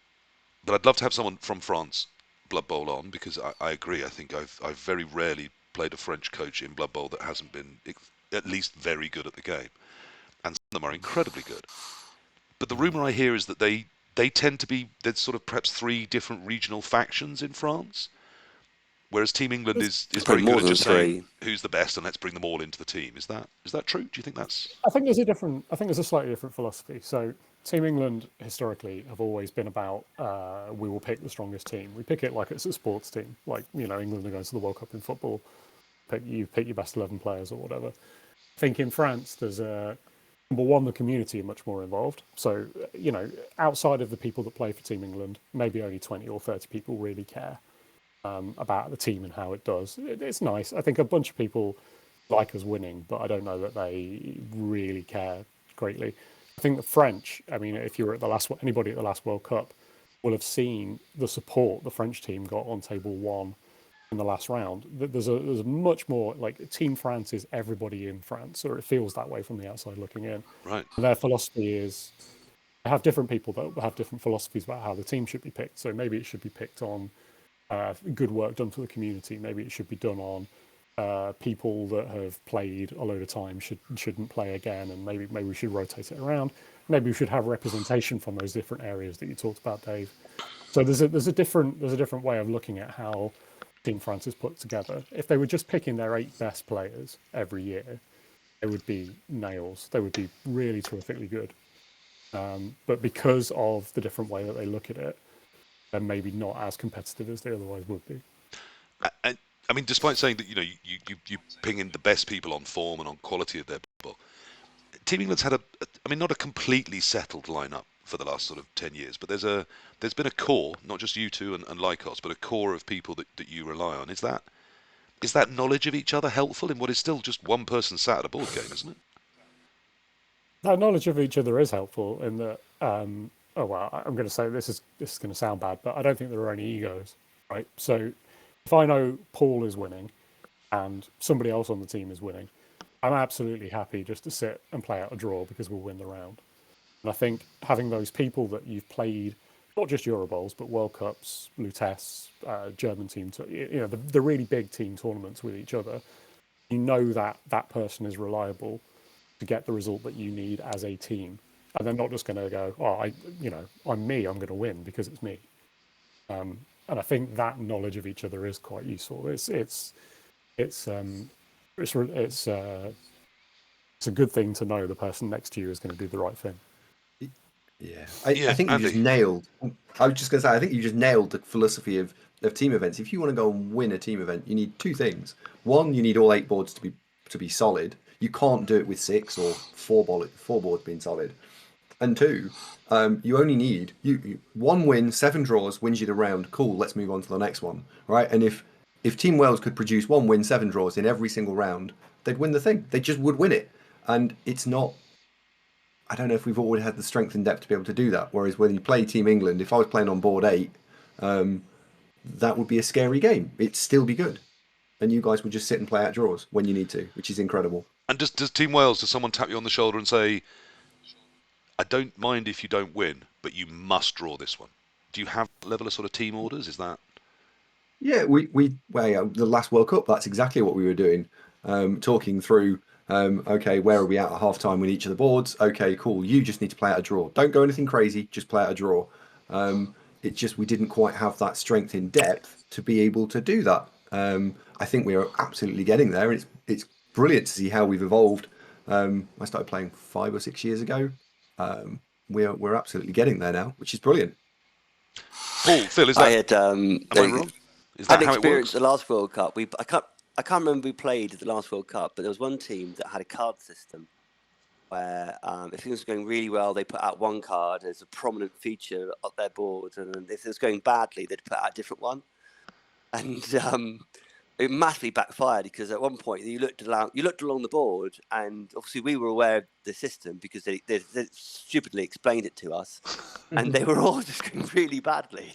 A: I'd love to have someone from France Blood Bowl on because I agree. I think I've very rarely played a French coach in Blood Bowl that hasn't been at least very good at the game, and some of them are incredibly good. But the rumour I hear is that they tend to be there's sort of perhaps 3 different regional factions in France. Whereas Team England is very
D: Probably
A: good
D: more
A: at
D: than
A: just saying
D: 3.
A: who's the best and let's bring them all into the team. Is that true? Do you think that's
C: I think there's a slightly different philosophy. So Team England historically have always been about we will pick the strongest team. We pick it like it's a sports team, like England are going to the World Cup in football. You pick your best 11 players or whatever. I think in France there's number one, the community are much more involved. So outside of the people that play for Team England, maybe only 20 or 30 people really care about the team and how it does. It's nice. I think a bunch of people like us winning, but I don't know that they really care greatly. I think the French, I mean, if you were at anybody at the last World Cup will have seen the support the French team got on table 1 in the last round. There's a much more, like, Team France is everybody in France, or it feels that way from the outside looking in.
A: right?
C: And their philosophy is, they have different people that have different philosophies about how the team should be picked. So maybe it should be picked on good work done for the community. Maybe it should be done on people that have played a load of time shouldn't play again, and maybe we should rotate it around. Maybe we should have representation from those different areas that you talked about, Dave. So there's a different way of looking at how Team France is put together. If they were just picking their 8 best players every year, they would be nails. They would be really terrifically good. But because of the different way that they look at it, they're maybe not as competitive as they otherwise would be.
A: I mean, despite saying that you ping in the best people on form and on quality of their ball, Team England's had I mean, not a completely settled lineup for the last sort of 10 years, but there's been a core, not just you two and Lycos, but a core of people that you rely on. Is that knowledge of each other helpful in what is still just one person sat at a board game, isn't it?
C: That knowledge of each other is helpful in that. Oh well, I'm going to say this is going to sound bad, but I don't think there are any egos, right? So if I know Paul is winning and somebody else on the team is winning, I'm absolutely happy just to sit and play out a draw because we'll win the round. And I think having those people that you've played, not just Euro Bowls, but World Cups, Lutece, German team, the really big team tournaments with each other, that person is reliable to get the result that you need as a team. And they're not just going to go, I'm me, I'm going to win because it's me. And I think that knowledge of each other is quite useful. It's a good thing to know the person next to you is going to do the right thing.
B: Yeah,
A: Yeah,
B: I think you just
A: Andy.
B: nailed. I was just going to say, I think you just nailed the philosophy of team events. If you want to go and win a team event, you need two things. One, you need all 8 boards to be solid. You can't do it with 6 or 4 boards being solid. And two, you only need one win, 7 draws wins you the round. Cool, let's move on to the next one, right? And if Team Wales could produce 1 win, 7 draws in every single round, they'd win the thing. They just would win it. And it's not. I don't know if we've always had the strength and depth to be able to do that. Whereas when you play Team England, if I was playing on board 8, that would be a scary game. It'd still be good, and you guys would just sit and play out draws when you need to, which is incredible.
A: And does Team Wales, does someone tap you on the shoulder and say, I don't mind if you don't win, but you must draw this one? Do you have that level of sort of team orders? Is that...
B: Yeah, well, the last World Cup, that's exactly what we were doing. Talking through, okay, where are we at half time with each of the boards? Okay, cool. You just need to play out a draw. Don't go anything crazy. Just play out a draw. It's just we didn't quite have that strength in depth to be able to do that. I think we are absolutely getting there. It's brilliant to see how we've evolved. I started playing 5 or 6 years ago. We're absolutely getting there now, which is brilliant.
A: Paul, Phil, is
D: I
A: that...
D: had
A: am I wrong? Is
D: had
A: that how it
D: experience
A: works?
D: the last World Cup. I can't remember who played the last World Cup, but there was one team that had a card system where if things were going really well, they put out one card as a prominent feature of their board, and then if it was going badly, they'd put out a different one. And it massively backfired because at one point you looked along the board, and obviously we were aware of the system because they stupidly explained it to us, and they were all just going really badly.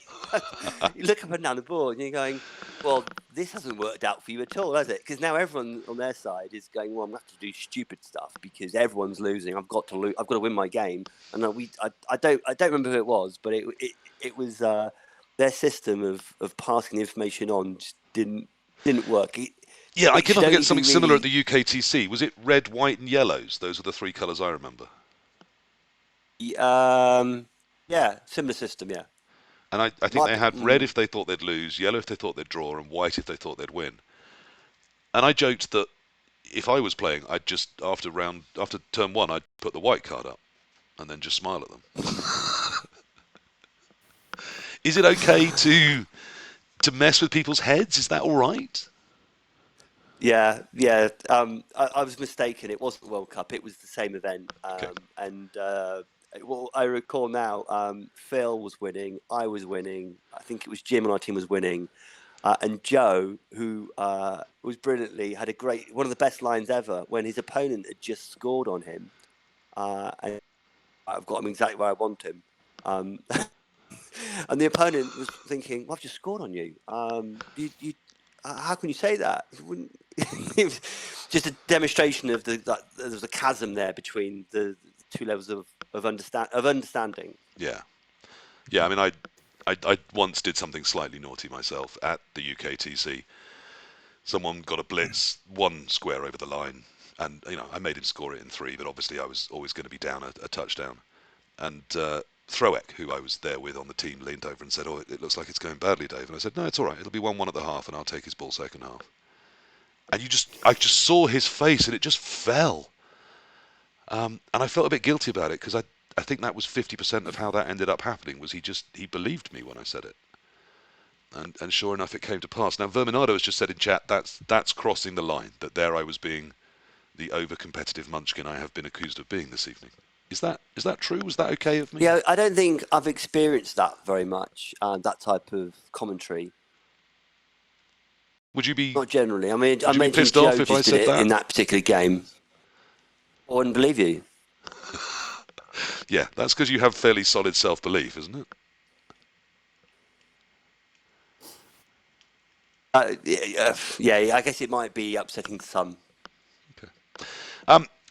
D: You look up and down the board, and you're going, "Well, this hasn't worked out for you at all, has it?" Because now everyone on their side is going, "Well, I'm going to have to do stupid stuff because everyone's losing. I've got to lose. I've got to win my game." And I don't remember who it was, but it was their system of passing the information on just didn't work.
A: Yeah, I
D: It
A: came
D: should
A: up
D: only
A: against something
D: be
A: similar at
D: really,
A: the UKTC. Was it red, white, and yellows? Those are the 3 colours I remember.
D: yeah, similar system, yeah.
A: And I think
D: Might
A: they
D: be,
A: had red if they thought they'd lose, yellow if they thought they'd draw, and white if they thought they'd win. And I joked that if I was playing, I'd just, after turn 1, I'd put the white card up and then just smile at them. Is it okay to mess with people's heads? Is that all right?
D: yeah. I was mistaken. It wasn't the World Cup. It was the same event.
A: Okay.
D: And well, I recall now, Phil was winning. I was winning. I think it was Jim on our team was winning. And Joe, who was brilliantly, had one of the best lines ever when his opponent had just scored on him. And I've got him exactly where I want him. And the opponent was thinking, well, "I've just scored on you. How can you say that?" It was just a demonstration of that there was a chasm there between the 2 levels of understanding.
A: Yeah. Yeah, I mean, I once did something slightly naughty myself at the UKTC. Someone got a blitz 1 square over the line, and I made him score it in 3, but obviously I was always going to be down a touchdown. And Throek, who I was there with on the team, leaned over and said, "Oh, it looks like it's going badly, Dave." And I said, "No, it's all right. It'll be 1-1 at the half, and I'll take his ball second half." And I just saw his face, and it just fell. And I felt a bit guilty about it because I think that was 50% of how that ended up happening. Was he believed me when I said it, and sure enough, it came to pass. Now Verminado has just said in chat that's crossing the line. That there I was being the over-competitive munchkin I have been accused of being this evening. Is that true? Was that okay of me?
D: Yeah, I don't think I've experienced that very much. That type of commentary.
A: Would you be
D: Not generally. I mean, I
A: would you be
D: mentioned
A: pissed off
D: Joe
A: if I
D: just did
A: said
D: it
A: that?
D: in that particular game. I wouldn't believe you.
A: Yeah, that's because you have fairly solid self-belief, isn't it?
D: Yeah, I guess it might be upsetting to some.
A: Okay.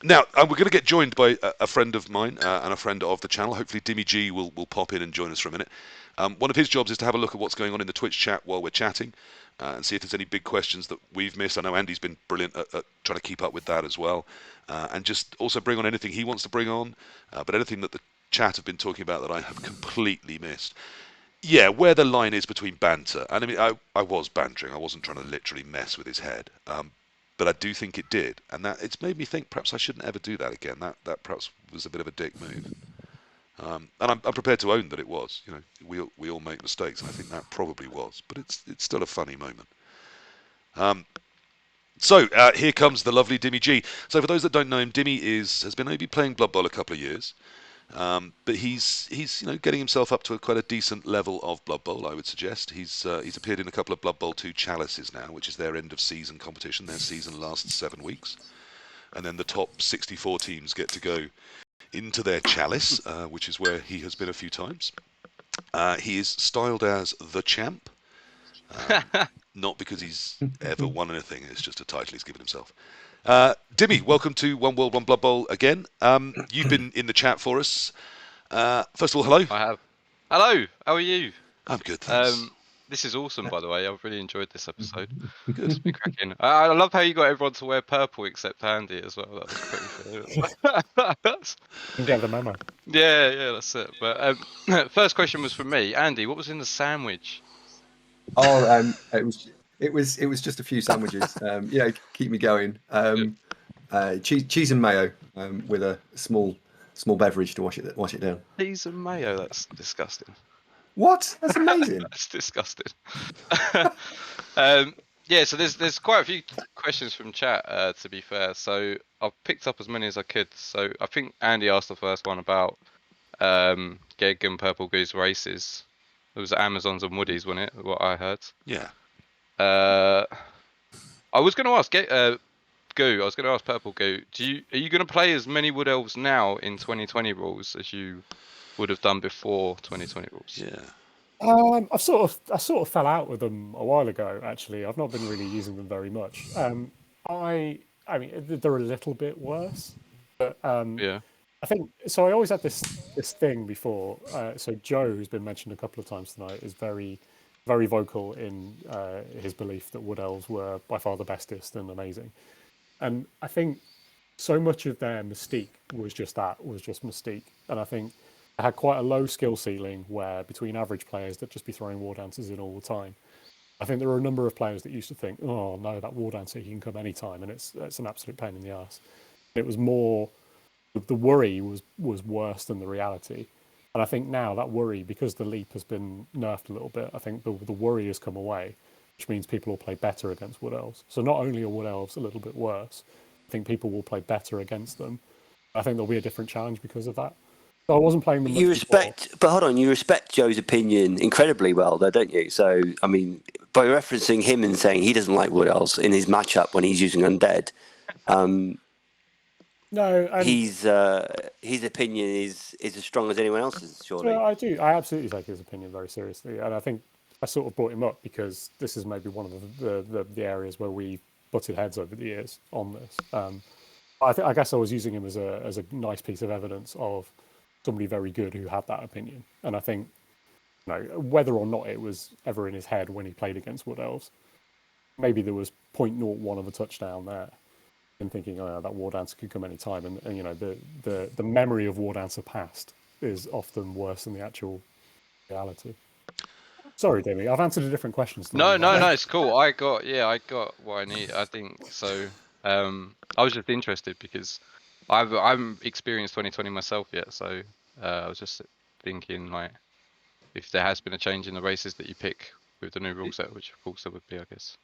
A: Now, we're going to get joined by a friend of mine and a friend of the channel. Hopefully, Dimmy G will pop in and join us for a minute. One of his jobs is to have a look at what's going on in the Twitch chat while we're chatting and see if there's any big questions that we've missed. I know Andy's been brilliant at trying to keep up with that as well. And just also bring on anything he wants to bring on, but anything that the chat have been talking about that I have completely missed. Yeah, where the line is between banter, and I mean, I was bantering. I wasn't trying to literally mess with his head, but I do think it did, and that it's made me think perhaps I shouldn't ever do that again. That perhaps was a bit of a dick move, and I'm prepared to own that it was. You know, we all make mistakes, and I think that probably was, but it's still a funny moment. So here comes the lovely Dimmy G. So for those that don't know him, Dimmy has been maybe playing Blood Bowl a couple of years. But he's getting himself up to quite a decent level of Blood Bowl, I would suggest. He's appeared in a couple of Blood Bowl 2 chalices now, which is their end of season competition. Their season lasts 7 weeks, and then the top 64 teams get to go into their chalice, which is where he has been a few times. He is styled as the champ, not because he's ever won anything. It's just a title he's given himself. Dimmy, welcome to One World, One Blood Bowl again. You've been in the chat for us. First of all, hello.
E: I have. Hello, how are you?
A: I'm good, thanks.
E: This is awesome, by the way. I've really enjoyed this episode.
A: Good.
E: It's been cracking. I love how you got everyone to wear purple except Andy as well. That was pretty famous.
C: You get the memo.
E: Yeah, that's it. But first question was from me. Andy, what was in the sandwich?
B: Oh, it was just a few sandwiches. Keep me going. Cheese and mayo, with a small beverage to wash it down.
E: Cheese and mayo. That's disgusting.
B: What? That's amazing.
E: That's disgusting. Yeah, so there's quite a few questions from chat, to be fair. So I've picked up as many as I could. So I think Andy asked the first one about Geg and Purplegoo's races. It was Amazons and Woodies, wasn't it? What I heard.
A: Yeah.
E: I was going to ask Goo. I was going to ask Purplegoo. Are you going to play as many Wood Elves now in 2020 rules as you would have done before 2020 rules?
A: Yeah.
C: I sort of fell out with them a while ago. Actually, I've not been really using them very much. I mean, they're a little bit worse, but
E: Yeah.
C: I think so. I always had this thing before. So Joe, who's been mentioned a couple of times tonight, is very, very vocal in his belief that Wood Elves were by far the bestest and amazing. And I think so much of their mystique was just mystique. And I think I had quite a low skill ceiling where between average players that just be throwing war dancers in all the time. I think there were a number of players that used to think, oh no, that war dancer, he can come anytime, and it's an absolute pain in the ass. It was more, the worry was worse than the reality. And I think now that worry, because the leap has been nerfed a little bit, I think the worry has come away, which means people will play better against Wood Elves. So not only are Wood Elves a little bit worse, I think people will play better against them. I think there'll be a different challenge because of that. So I wasn't playing them.
D: But hold on, you respect Joe's opinion incredibly well, though, don't you? So, I mean, by referencing him and saying he doesn't like Wood Elves in his matchup when he's using undead,
C: no,
D: his opinion is as strong as anyone else's, surely.
C: So I do. I absolutely take his opinion very seriously, and I think I sort of brought him up because this is maybe one of the areas where we butted heads over the years on this. I guess I was using him as a nice piece of evidence of somebody very good who had that opinion. And I think, whether or not it was ever in his head when he played against Wood Elves, maybe there was 0.01 of a touchdown there, and thinking, oh, yeah, that War Dancer could come any time. And the memory of War Dancer past is often worse than the actual reality. Sorry, Demi, I've answered a different question.
E: No, it's cool. I got what I need. I think so. I was just interested because I haven't experienced 2020 myself yet, so I was just thinking like if there has been a change in the races that you pick with the new rule set, which of course there would be, I guess.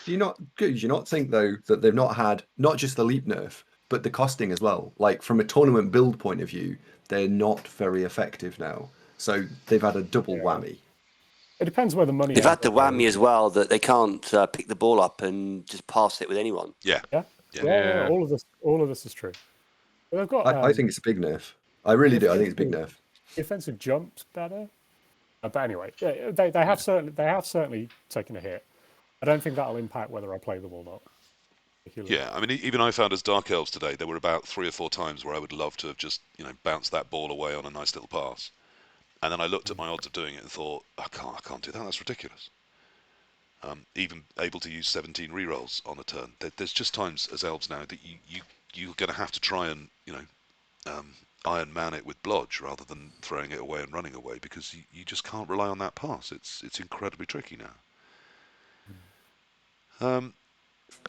B: Do you not think though that they've not had not just the leap nerf, but the costing as well? Like from a tournament build point of view, they're not very effective now. So they've had a double whammy.
C: It depends where the money.
D: They've had the whammy as well that they can't pick the ball up and just pass it with anyone.
C: Yeah. All of this is true. But they've got.
B: I think it's a big nerf. I really do. I think it's a big nerf.
C: Defensive jumps better, but anyway, they have certainly taken a hit. I don't think that'll impact whether I play them or not.
A: Yeah, I mean, even I found as Dark Elves today, there were about 3 or 4 times where I would love to have just, bounced that ball away on a nice little pass. And then I looked at my odds of doing it and thought, I can't do that. That's ridiculous. Even able to use 17 rerolls on a turn. There's just times as elves now that you're going to have to try and Iron Man it with blodge rather than throwing it away and running away, because you just can't rely on that pass. It's incredibly tricky now.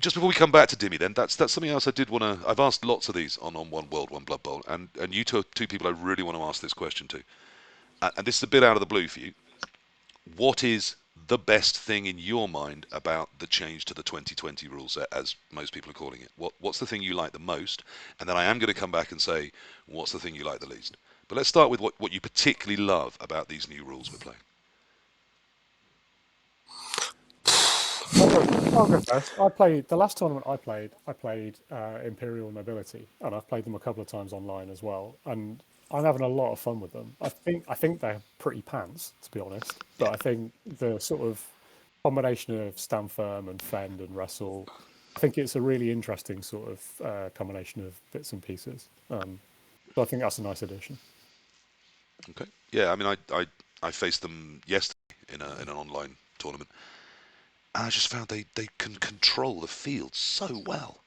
A: Just before we come back to Dimmy, then that's something else I did want to. I've asked lots of these on One World, One Blood Bowl, and you two people I really want to ask this question to. And this is a bit out of the blue for you. What is the best thing in your mind about the change to the 2020 rule set, as most people are calling it? What's the thing you like the most? And then I am going to come back and say, what's the thing you like the least? But let's start with what you particularly love about these new rules we're playing.
C: I'll go first. I played the last tournament I played Imperial Nobility, and I've played them a couple of times online as well. And I'm having a lot of fun with them. I think they're pretty pants, to be honest. But I think the sort of combination of stand firm and fend and wrestle, I think it's a really interesting sort of combination of bits and pieces. So I think that's a nice addition.
A: Okay. Yeah, I mean, I faced them yesterday in an online tournament. And I just found they can control the field so well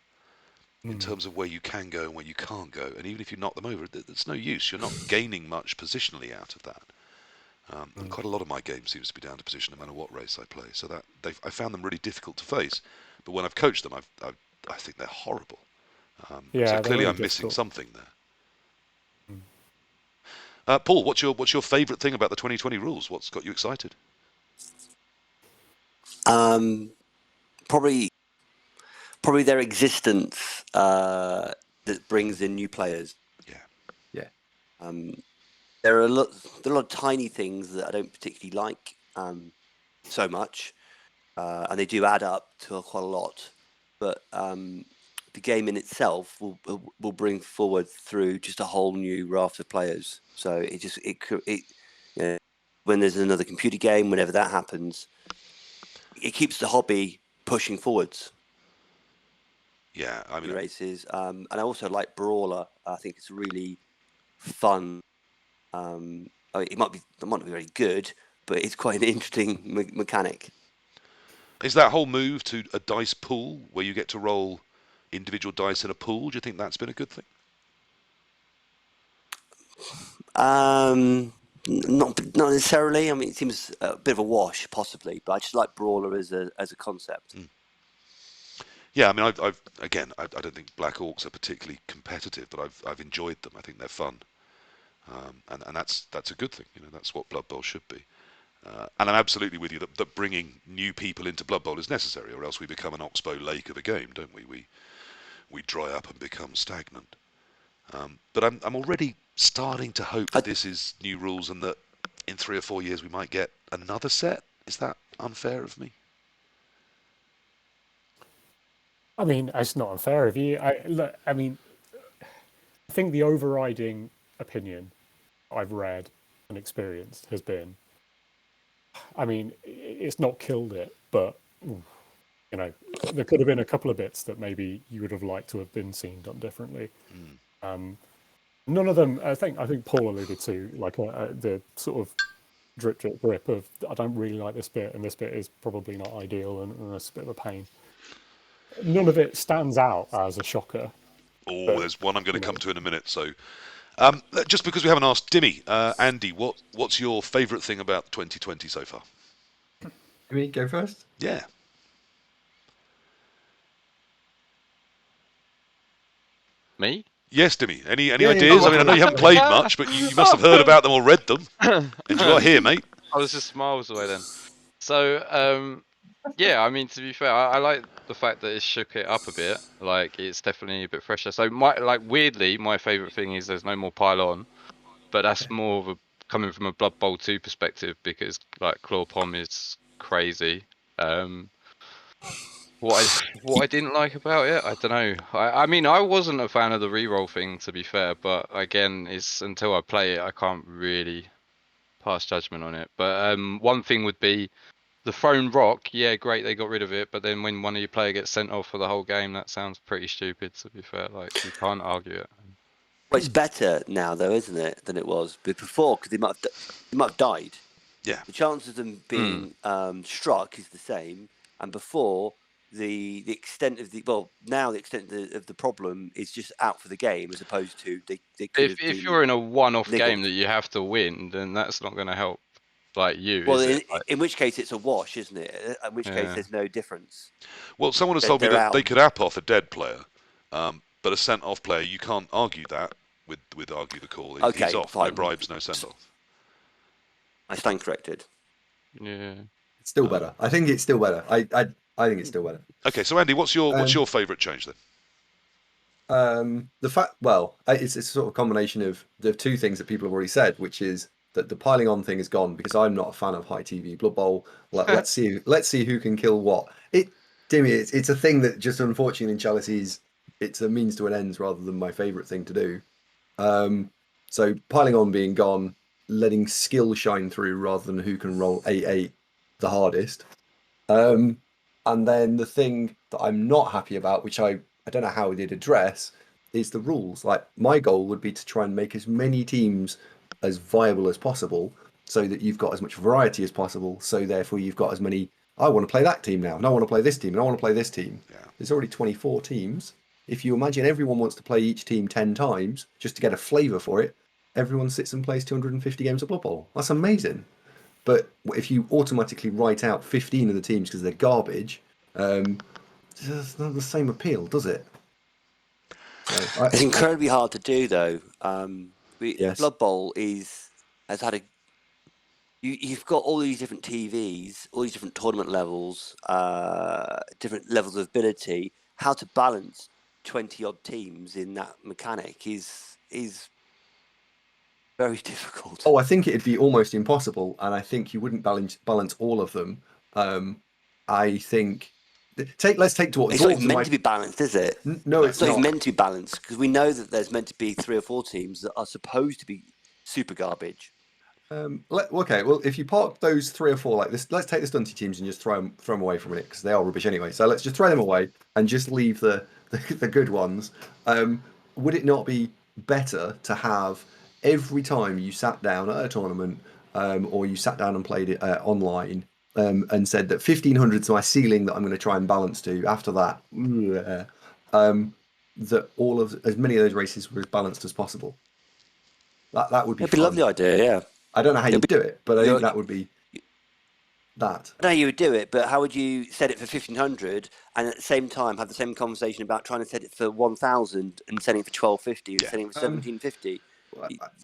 A: in terms of where you can go and where you can't go. And even if you knock them over, it's no use. You're not gaining much positionally out of that. And quite a lot of my game seems to be down to position, no matter what race I play. So that I found them really difficult to face. But when I've coached them, I think they're horrible. So clearly
C: really
A: I'm missing
C: difficult.
A: something there. Paul, what's your favourite thing about the 2020 rules? What's got you excited?
D: Probably their existence that brings in new players.
B: Yeah.
D: There are a lot of tiny things that I don't particularly like so much, and they do add up to quite a lot. But the game in itself will bring forward through just a whole new raft of players. So when there's another computer game, whenever that happens, it keeps the hobby pushing forwards.
A: Yeah, I mean,
D: races, and I also like Brawler. I think it's really fun. It might not be very good, but it's quite an interesting mechanic.
A: is that whole move to a dice pool where you get to roll individual dice in a pool? Do you think that's been a good thing?
D: Not necessarily. I mean, it seems a bit of a wash, possibly, but I just like Brawler as a concept.
A: Yeah, I mean, I don't think Black Orcs are particularly competitive, but I've enjoyed them. I think they're fun, and that's a good thing. You know, that's what Blood Bowl should be. And I'm absolutely with you that bringing new people into Blood Bowl is necessary, or else we become an oxbow lake of a game, don't we? We dry up and become stagnant. But I'm already starting to hope that this is new rules, and that in 3 or 4 years we might get another set. Is that unfair of me?
C: I mean, it's not unfair of you. I think the overriding opinion I've read and experienced has been, I mean, it's not killed it, but there could have been a couple of bits that maybe you would have liked to have been seen done differently. None of them. I think Paul alluded to like the sort of drip grip of I don't really like this bit, and this bit is probably not ideal, and it's a bit of a pain. None of it stands out as a shocker.
A: Oh, there's one I'm going to come to in a minute. So, just because we haven't asked Dimmy, Andy, what's your favourite thing about 2020 so far?
B: Can we go first?
A: Yeah.
E: Me?
A: Yes, Dimmy. Any
B: Yeah,
A: ideas?
B: yeah.
A: I mean, I know you haven't played much, but you must have heard about them or read them. And you got here, mate.
E: I was just miles away then. So, yeah, I mean, to be fair, I like the fact that it shook it up a bit. Like, it's definitely a bit fresher. So, weirdly, my favourite thing is there's no more pile on, but that's more of coming from a Blood Bowl 2 perspective, because like Claw Pom is crazy. What I didn't like about it, I don't know. I mean, I wasn't a fan of the reroll thing, to be fair, but again, it's until I play it, I can't really pass judgment on it. But one thing would be the thrown rock. Yeah, great, they got rid of it, but then when one of your player gets sent off for the whole game, that sounds pretty stupid, to be fair. Like, you can't argue it.
D: Well, it's better now, though, isn't it, than it was before? Because they might have died.
A: Yeah.
D: The chance of them being struck is the same, and before the extent of the problem is just out for the game, as opposed to they could have
E: If
D: been
E: you're in a one-off
D: niggled.
E: game that you have to win, then that's not going to help you,
D: Well,
E: is it?
D: in which case it's a wash, isn't it? In which case
E: Yeah.
D: there's no difference.
A: Well, someone has told me
D: They're
A: that they
D: out.
A: could app off a dead player, but a sent-off player, you can't argue that with argue the call. He's
D: Okay,
A: off.
D: fine.
A: No bribes, no send-off.
D: I stand corrected.
E: Yeah.
B: It's still better. I think it's still better. I think it's still better.
A: Okay, so Andy, what's your favourite change then?
B: The fact, well, it's a sort of combination of the two things that people have already said, which is that the piling on thing is gone because I'm not a fan of high TV Blood Bowl. Let's see who can kill what. Timmy, it's a thing that just unfortunately in Chelsea's, it's a means to an end rather than my favourite thing to do. So piling on being gone, letting skill shine through rather than who can roll 8-8 the hardest. And then the thing that I'm not happy about, which I don't know how they'd address, is the rules. Like my goal would be to try and make as many teams as viable as possible so that you've got as much variety as possible. So therefore you've got as many, I want to play that team now, and I want to play this team, and I want to play this team.
A: Yeah.
B: There's already 24 teams. If you imagine everyone wants to play each team 10 times just to get a flavour for it, everyone sits and plays 250 games of Blood Bowl. That's amazing. But if you automatically write out 15 of the teams because they're garbage, it's not the same appeal, does it? So
D: It's incredibly hard to do, though.
B: Yes.
D: Blood Bowl has had a. You've got all these different TVs, all these different tournament levels, different levels of ability. How to balance 20-odd teams in that mechanic is very difficult.
B: Oh, I think it'd be almost impossible, and I think you wouldn't balance all of them. I think let's take to what
D: It's not even meant to be balanced, is it?
B: No, it's
D: not
B: not.
D: even meant to be balanced because we know that there's meant to be 3 or 4 teams that are supposed to be super garbage.
B: Okay, well, if you park those 3 or 4 like this, let's take the stunty teams and just throw them away from it because they are rubbish anyway. So let's just throw them away and just leave the good ones. Would it not be better to have every time you sat down at a tournament or you sat down and played it online and said that 1500 is my ceiling that I'm going to try and balance to? After that, that all of as many of those races were as balanced as possible. That would be
D: It'd be a lovely idea, yeah.
B: I don't know how you'd do it, but I think that would be that.
D: I know you would do it, but how would you set it for 1500 and at the same time have the same conversation about trying to set it for 1000 and setting it for 1250 and setting it for 1750?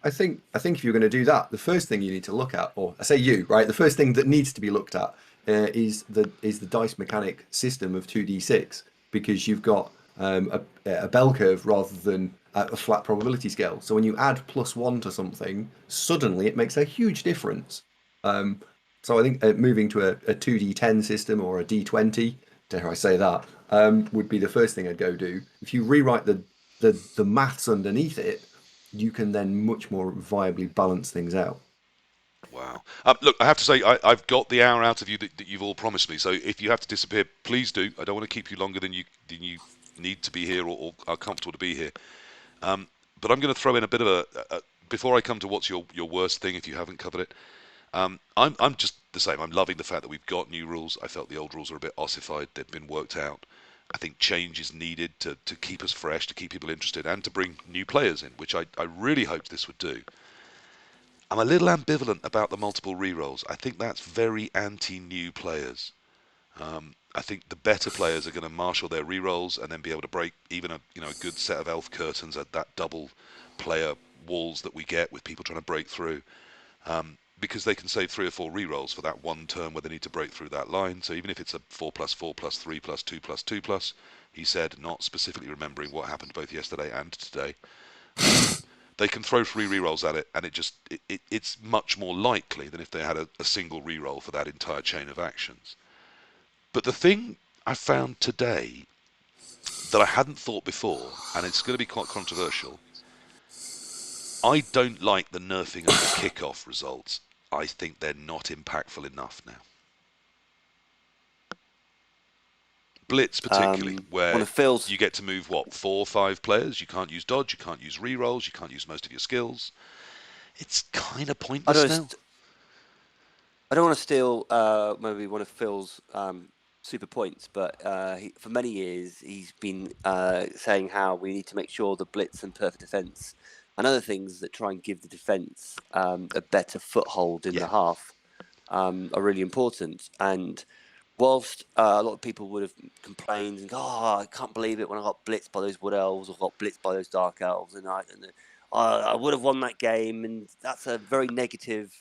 B: I think if you're going to do that, the first thing you need to look at, or I say you, right, the first thing that needs to be looked at is the dice mechanic system of 2d6 because you've got a bell curve rather than a flat probability scale. So when you add +1 to something, suddenly it makes a huge difference. So I think moving to a 2d10 system or a d20, dare I say that, would be the first thing I'd go do. If you rewrite the maths underneath it, you can then much more viably balance things out.
A: Wow. Look, I have to say, I've got the hour out of you that you've all promised me. So if you have to disappear, please do. I don't want to keep you longer than you need to be here or are comfortable to be here. But I'm going to throw in a bit of a before I come to what's your worst thing if you haven't covered it. I'm just the same. I'm loving the fact that we've got new rules. I felt the old rules are a bit ossified. They've been worked out. I think change is needed to keep us fresh, to keep people interested, and to bring new players in, which I really hoped this would do. I'm a little ambivalent about the multiple rerolls. I think that's very anti-new players. I think the better players are going to marshal their rerolls and then be able to break even a good set of elf curtains at that double player walls that we get with people trying to break through. Because they can save 3 or 4 rerolls for that one turn where they need to break through that line. So even if it's a 4+4+3+2+2+, he said, not specifically remembering what happened both yesterday and today, they can throw 3 rerolls at it, and it's much more likely than if they had a single reroll for that entire chain of actions. But the thing I found today that I hadn't thought before, and it's going to be quite controversial, I don't like the nerfing of the kickoff results. I think they're not impactful enough now. Blitz particularly, where you get to move, 4 or 5 players. You can't use dodge, you can't use rerolls, you can't use most of your skills. It's kind of pointless now.
D: I don't want to steal maybe one of Phil's super points, but for many years he's been saying how we need to make sure the blitz and perfect defense and other things that try and give the defense a better foothold in
A: Yeah.
D: the half are really important. And whilst a lot of people would have complained and go, "Oh, I can't believe it when I got blitzed by those wood elves or got blitzed by those dark elves," and I would have won that game, and that's a very negative.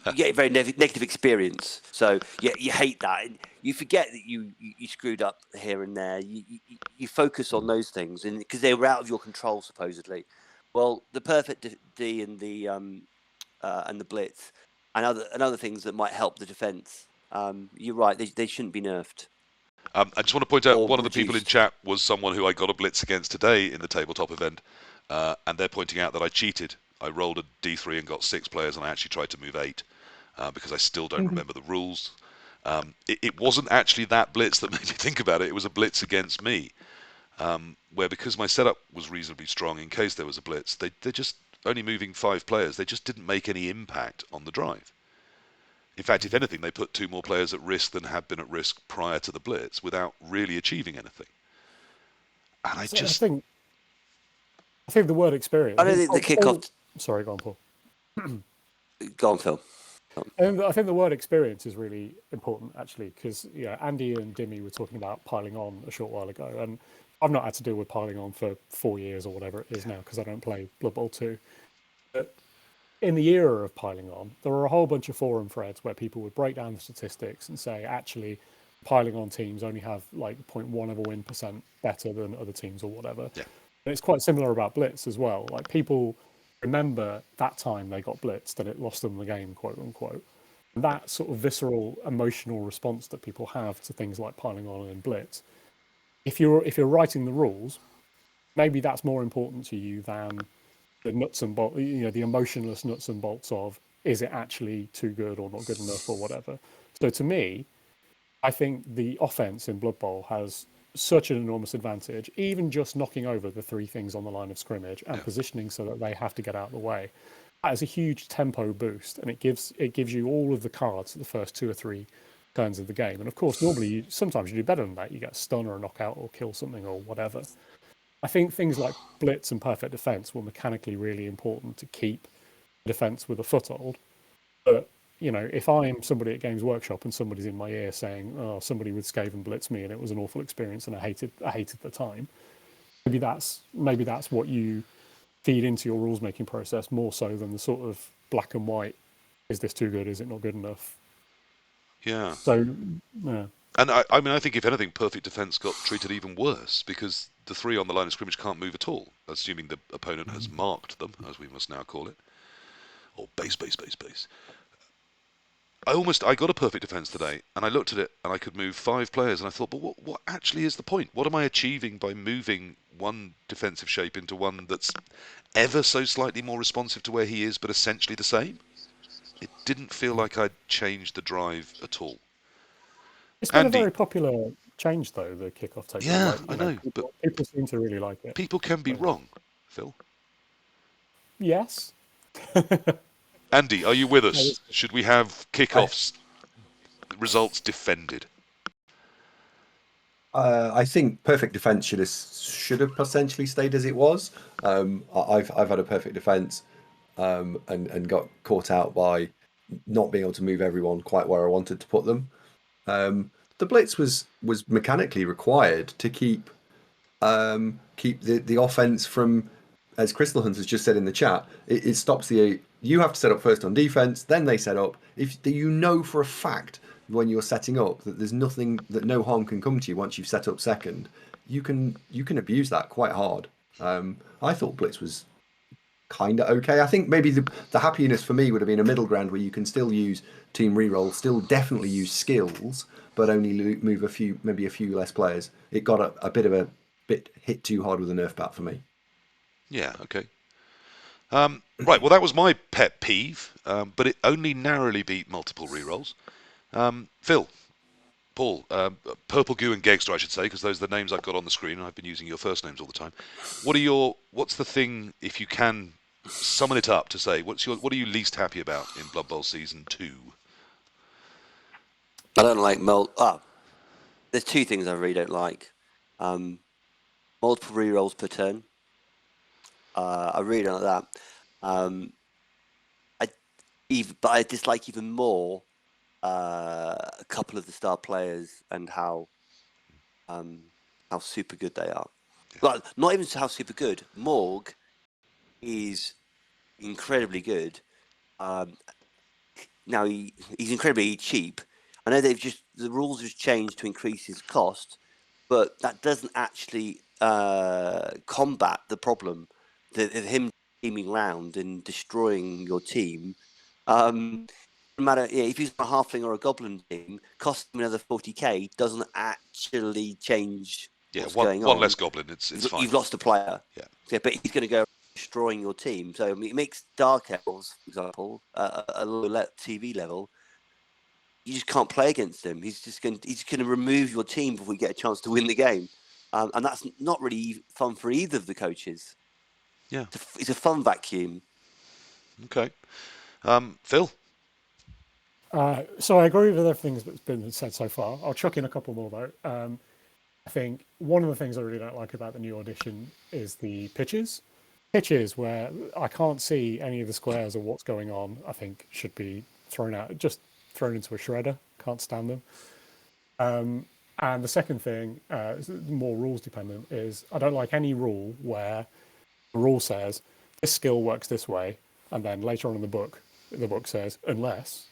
D: You get a very negative experience, so you hate that, and you forget that you screwed up here and there. You focus on those things, and because they were out of your control supposedly. Well, the perfect D and the blitz and other things that might help the defense. You're right; they shouldn't be nerfed
A: I just want to point out
D: or
A: one of the people in
D: reduced.
A: chat was someone who I got a blitz against today in the tabletop event, and they're pointing out that I cheated. I rolled a d3 and got 6 players, and I actually tried to move 8 because I still don't remember the rules. It wasn't actually that blitz that made me think about it. It was a blitz against me, where because my setup was reasonably strong in case there was a blitz, they're just only moving 5 players. They just didn't make any impact on the drive. In fact, if anything, they put 2 more players at risk than had been at risk prior to the blitz without really achieving anything. And I
C: So
A: just...
C: I think the word experience.
D: I don't think the kickoff.
C: Sorry, go on, Paul.
D: Go on, Phil.
C: And I think the word experience is really important, actually, because Andy and Dimmy were talking about piling on a short while ago, and I've not had to deal with piling on for 4 years or whatever it is now because I don't play Blood Bowl 2. But in the era of piling on, there were a whole bunch of forum threads where people would break down the statistics and say, actually, piling on teams only have like 0.1 of a win percent better than other teams or whatever.
A: Yeah.
C: And it's quite similar about Blitz as well. Like people remember that time they got blitzed and it lost them the game, quote unquote. And that sort of visceral emotional response that people have to things like piling on and Blitz, if you're writing the rules, maybe that's more important to you than the nuts and bolts, the emotionless nuts and bolts of is it actually too good or not good enough or whatever. So to me, I think the offense in Blood Bowl has such an enormous advantage, even just knocking over the 3 things on the line of scrimmage and positioning so that they have to get out of the way. That is a huge tempo boost, and it gives you all of the cards at the first 2 or 3 turns of the game. And of course, normally sometimes you do better than that. You get a stun or a knockout or kill something or whatever. I think things like blitz and perfect defense were mechanically really important to keep defense with a foothold. But if I'm somebody at Games Workshop and somebody's in my ear saying, "Oh, somebody with Skaven blitzed me and it was an awful experience and I hated the time," maybe that's what you feed into your rules making process more so than the sort of black and white. Is this too good? Is it not good enough?
A: Yeah.
C: So, yeah.
A: And I think if anything, perfect defense got treated even worse because the 3 on the line of scrimmage can't move at all, assuming the opponent has marked them, as we must now call it, or base. I got a perfect defense today, and I looked at it, and I could move 5 players, and I thought, but what actually is the point? What am I achieving by moving one defensive shape into one that's ever so slightly more responsive to where he is, but essentially the same? It didn't feel like I'd changed the drive at all.
C: It's been
A: Andy,
C: a very popular change, though, the kickoff table.
A: Yeah, I know, but
C: people seem to really like it.
A: people can be wrong, Phil.
C: Yes.
A: Andy, are you with us? Should we have kickoffs results defended?
B: I think perfect defense should have potentially stayed as it was. I've had a perfect defense and got caught out by not being able to move everyone quite where I wanted to put them. The blitz was mechanically required to keep the offense from, as Crystal Hunters just said in the chat, it stops you have to set up first on defense, then they set up. If for a fact when you're setting up that there's nothing, that no harm can come to you once you've set up second, you can abuse that quite hard. I thought blitz was kind of okay. I think maybe the happiness for me would have been a middle ground where you can still use team reroll, still definitely use skills, but only move maybe a few less players. It got a bit hit too hard with a nerf bat for me.
A: Yeah, okay. Right, well that was my pet peeve, but it only narrowly beat multiple rerolls. Phil, Paul, Purplegoo and Gexster, I should say, because those are the names I've got on the screen, and I've been using your first names all the time. What's the thing, if you can summon it up to say, what are you least happy about in Blood Bowl Season 2?
D: I don't like there's two things I really don't like. Multiple rerolls per turn. I really don't like that. But I dislike even more a couple of the star players and how super good they are.
A: Yeah.
D: Well, not even how super good. Morg is incredibly good. Now he's incredibly cheap. I know the rules have changed to increase his cost, but that doesn't actually combat the problem that him teaming round and destroying your team. No matter if he's a halfling or a goblin team, costing him another 40k doesn't actually change what's going on.
A: One less goblin, it's fine.
D: You've lost a player.
A: Yeah,
D: but he's going to go destroying your team. So it makes Dark Elves, for example, a low TV level. You just can't play against him. He's going to remove your team before we get a chance to win the game, and that's not really fun for either of the coaches.
A: Yeah,
D: it's a fun vacuum.
A: Okay, Phil.
C: So I agree with everything that's been said so far. I'll chuck in a couple more though. I think one of the things I really don't like about the new edition is the pitches. Pitches where I can't see any of the squares or what's going on, I think should be thrown out, just thrown into a shredder. Can't stand them. And the second thing, more rules dependent, is I don't like any rule where the rule says this skill works this way, and then later on in the book says unless.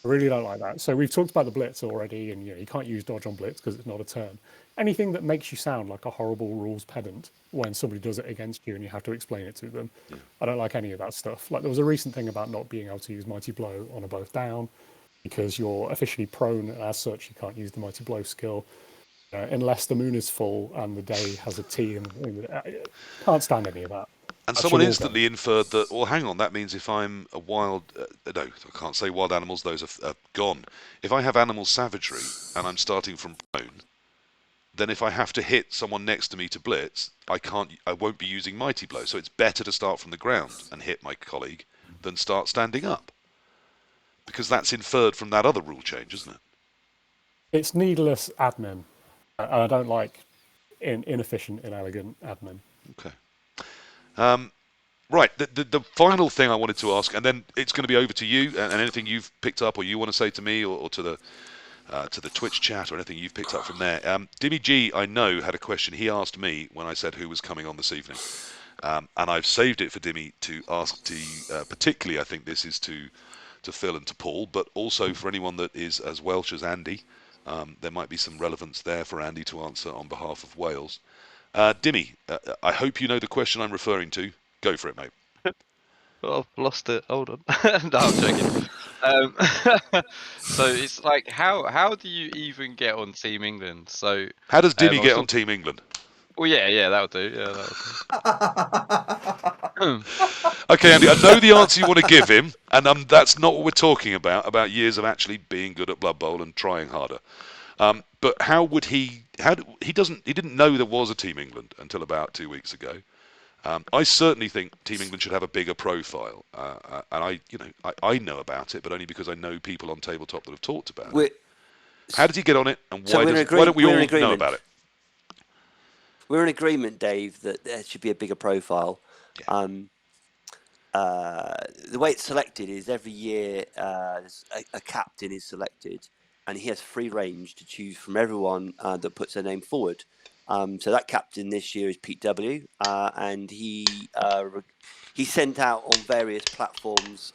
C: I really don't like that. So we've talked about the blitz already, and you can't use dodge on blitz because it's not a turn. Anything that makes you sound like a horrible rules pedant when somebody does it against you and you have to explain it to them. Yeah. I don't like any of that stuff. Like there was a recent thing about not being able to use Mighty Blow on a both down because you're officially prone, and as such you can't use the Mighty Blow skill unless the moon is full and the day has a T. And can't stand any of that.
A: And someone instantly inferred that, well, hang on, that means if I'm a wild... no, I can't say wild animals, those are gone. If I have animal savagery and I'm starting from prone, then if I have to hit someone next to me to blitz, I won't be using Mighty Blow. So it's better to start from the ground and hit my colleague than start standing up. Because that's inferred from that other rule change, isn't it?
C: It's needless admin. And I don't like inefficient, inelegant admin.
A: Okay. Right, the final thing I wanted to ask, and then it's going to be over to you, and anything you've picked up or you want to say to me or to the Twitch chat or anything you've picked up from there. Dimmy G, I know, had a question. He asked me when I said who was coming on this evening, and I've saved it for Dimmy to ask to, particularly I think this is to Phil and to Paul, but also for anyone that is as Welsh as Andy. There might be some relevance there for Andy to answer on behalf of Wales. Dimmy, I hope you know the question I'm referring to. Go for it, mate.
E: Well, I've lost it. Hold on. No, I'm joking. So it's like, how do you even get on Team England? So
A: how does Dimmy get on Team England?
E: Well, yeah, that'll do. Yeah, that'll do.
A: Okay, Andy, I know the answer you want to give him, and that's not what we're talking about years of actually being good at Blood Bowl and trying harder. But how would he? He didn't know there was a Team England until about 2 weeks ago. I certainly think Team England should have a bigger profile, and I know about it, but only because I know people on Tabletop that have talked about it. How did he get on it, and why don't we all know about it?
D: We're in agreement, Dave, that there should be a bigger profile. Yeah. The way it's selected is every year a captain is selected, and he has free range to choose from everyone that puts their name forward. So that captain this year is Pete W, and he sent out on various platforms.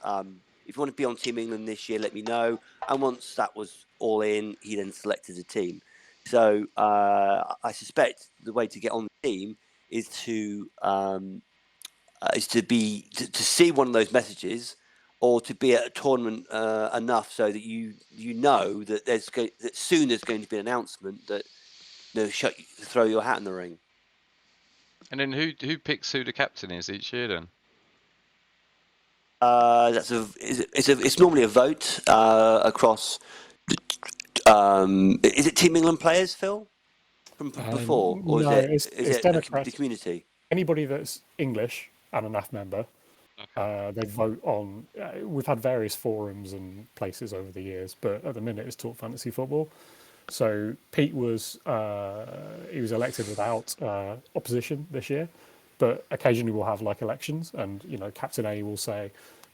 D: If you want to be on Team England this year, let me know. And once that was all in, he then selected a team. So I suspect the way to get on the team is to see one of those messages, or to be at a tournament enough so that you know that that soon there's going to be an announcement that throw your hat in the ring.
E: And then who picks who the captain is each year then?
D: It's normally a vote across. Is it Team England players, Phil, from before, or
C: no,
D: is it
C: Democrats.
D: the community?
C: Anybody that's English and a NAF member They vote on. We've had various forums and places over the years, but at the minute it's Talk Fantasy Football. So Pete was he was elected without opposition this year, but occasionally we'll have like elections, and Captain A will say,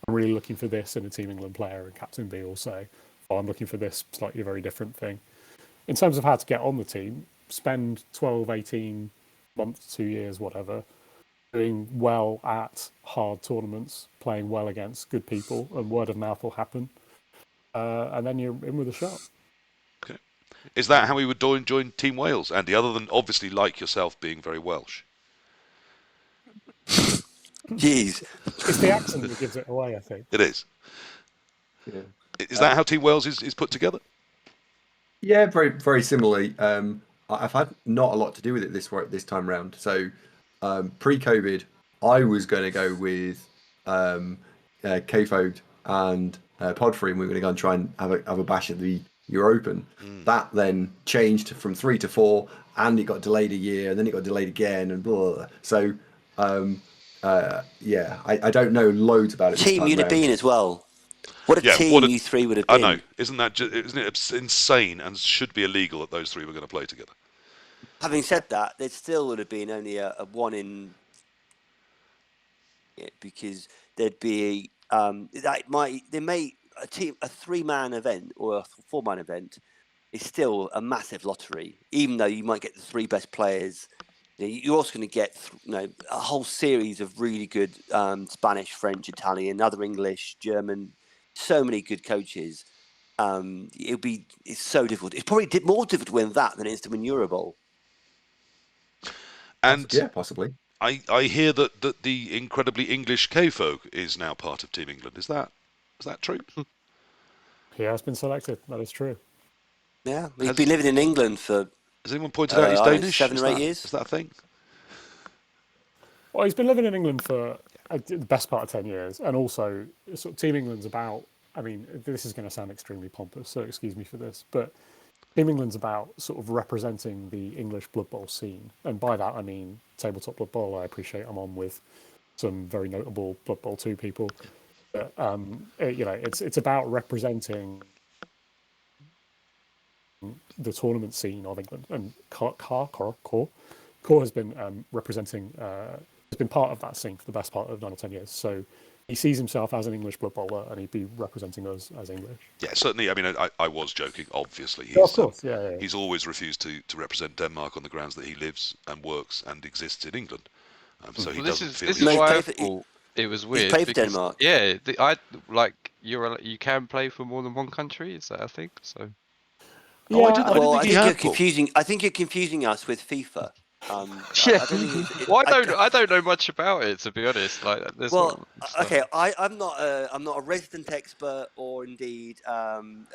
C: "I'm really looking for this in a Team England player," and Captain B will say, "Oh, I'm looking for this slightly very different thing." In terms of how to get on the team, spend 12, 18 months, 2 years, whatever, doing well at hard tournaments, playing well against good people, and word of mouth will happen, and then you're in with a shot.
A: Okay. Is that how we would join Team Wales, Andy? Other than obviously, like yourself, being very Welsh.
D: Jeez.
C: It's the accent that gives it away, I think.
A: It is.
B: Yeah.
A: Is that how Team Wales is put together?
B: Yeah, very very similarly. I've had not a lot to do with it this time round. So pre-COVID, I was going to go with Kfoged and Podfree, and we were going to go and try and have a bash at the Euro Open. That then changed from 3 to 4, and it got delayed a year, and then it got delayed again, and blah, blah, blah. So yeah, I don't know loads about it. This
D: Team
B: time
D: you'd have
B: round.
D: been as well. What a team you three would have
A: I
D: been.
A: know. Isn't it insane and should be illegal that those three were going to play together?
D: Having said that, there still would have been only a one in it, because there'd be a 3-man event or a 4-man event is still a massive lottery, even though you might get the 3 best players. You're also going to get a whole series of really good Spanish, French, Italian, other English, German, so many good coaches. It's so difficult. It's probably more difficult to win that than it is to win Euro Bowl.
A: And
B: Yeah, possibly.
A: I hear that the incredibly English K-Folk is now part of Team England. Is that true?
C: He has been selected. That is true.
D: Yeah, he's been living in England for.
A: Has anyone pointed out he's Danish?
D: 7 or 8 years.
A: Is that a thing?
C: Well, he's been living in England for the best part of 10 years, and also sort of Team England's about. I mean, this is going to sound extremely pompous, so excuse me for this, but Team England's about sort of representing the English Blood Bowl scene, and by that I mean Tabletop Blood Bowl. I appreciate I'm on with some very notable Blood Bowl 2 people, but it's about representing the tournament scene of England, and Core has been representing, has been part of that scene for the best part of 9 or 10 years. So he sees himself as an English Blood Bowler, and he'd be representing us as English.
A: Yeah, certainly. I mean, I was joking. Obviously,
C: of course, yeah.
A: He's always refused to represent Denmark on the grounds that he lives and works and exists in England. So he doesn't feel.
E: This is why I thought it was weird.
D: He's played for Denmark.
E: Yeah, you can play for more than one country. Is that a thing? So.
C: Yeah,
D: I think you're confusing us with FIFA.
E: Yeah, I don't know much about it, to be honest.
D: I'm not a resident expert or indeed an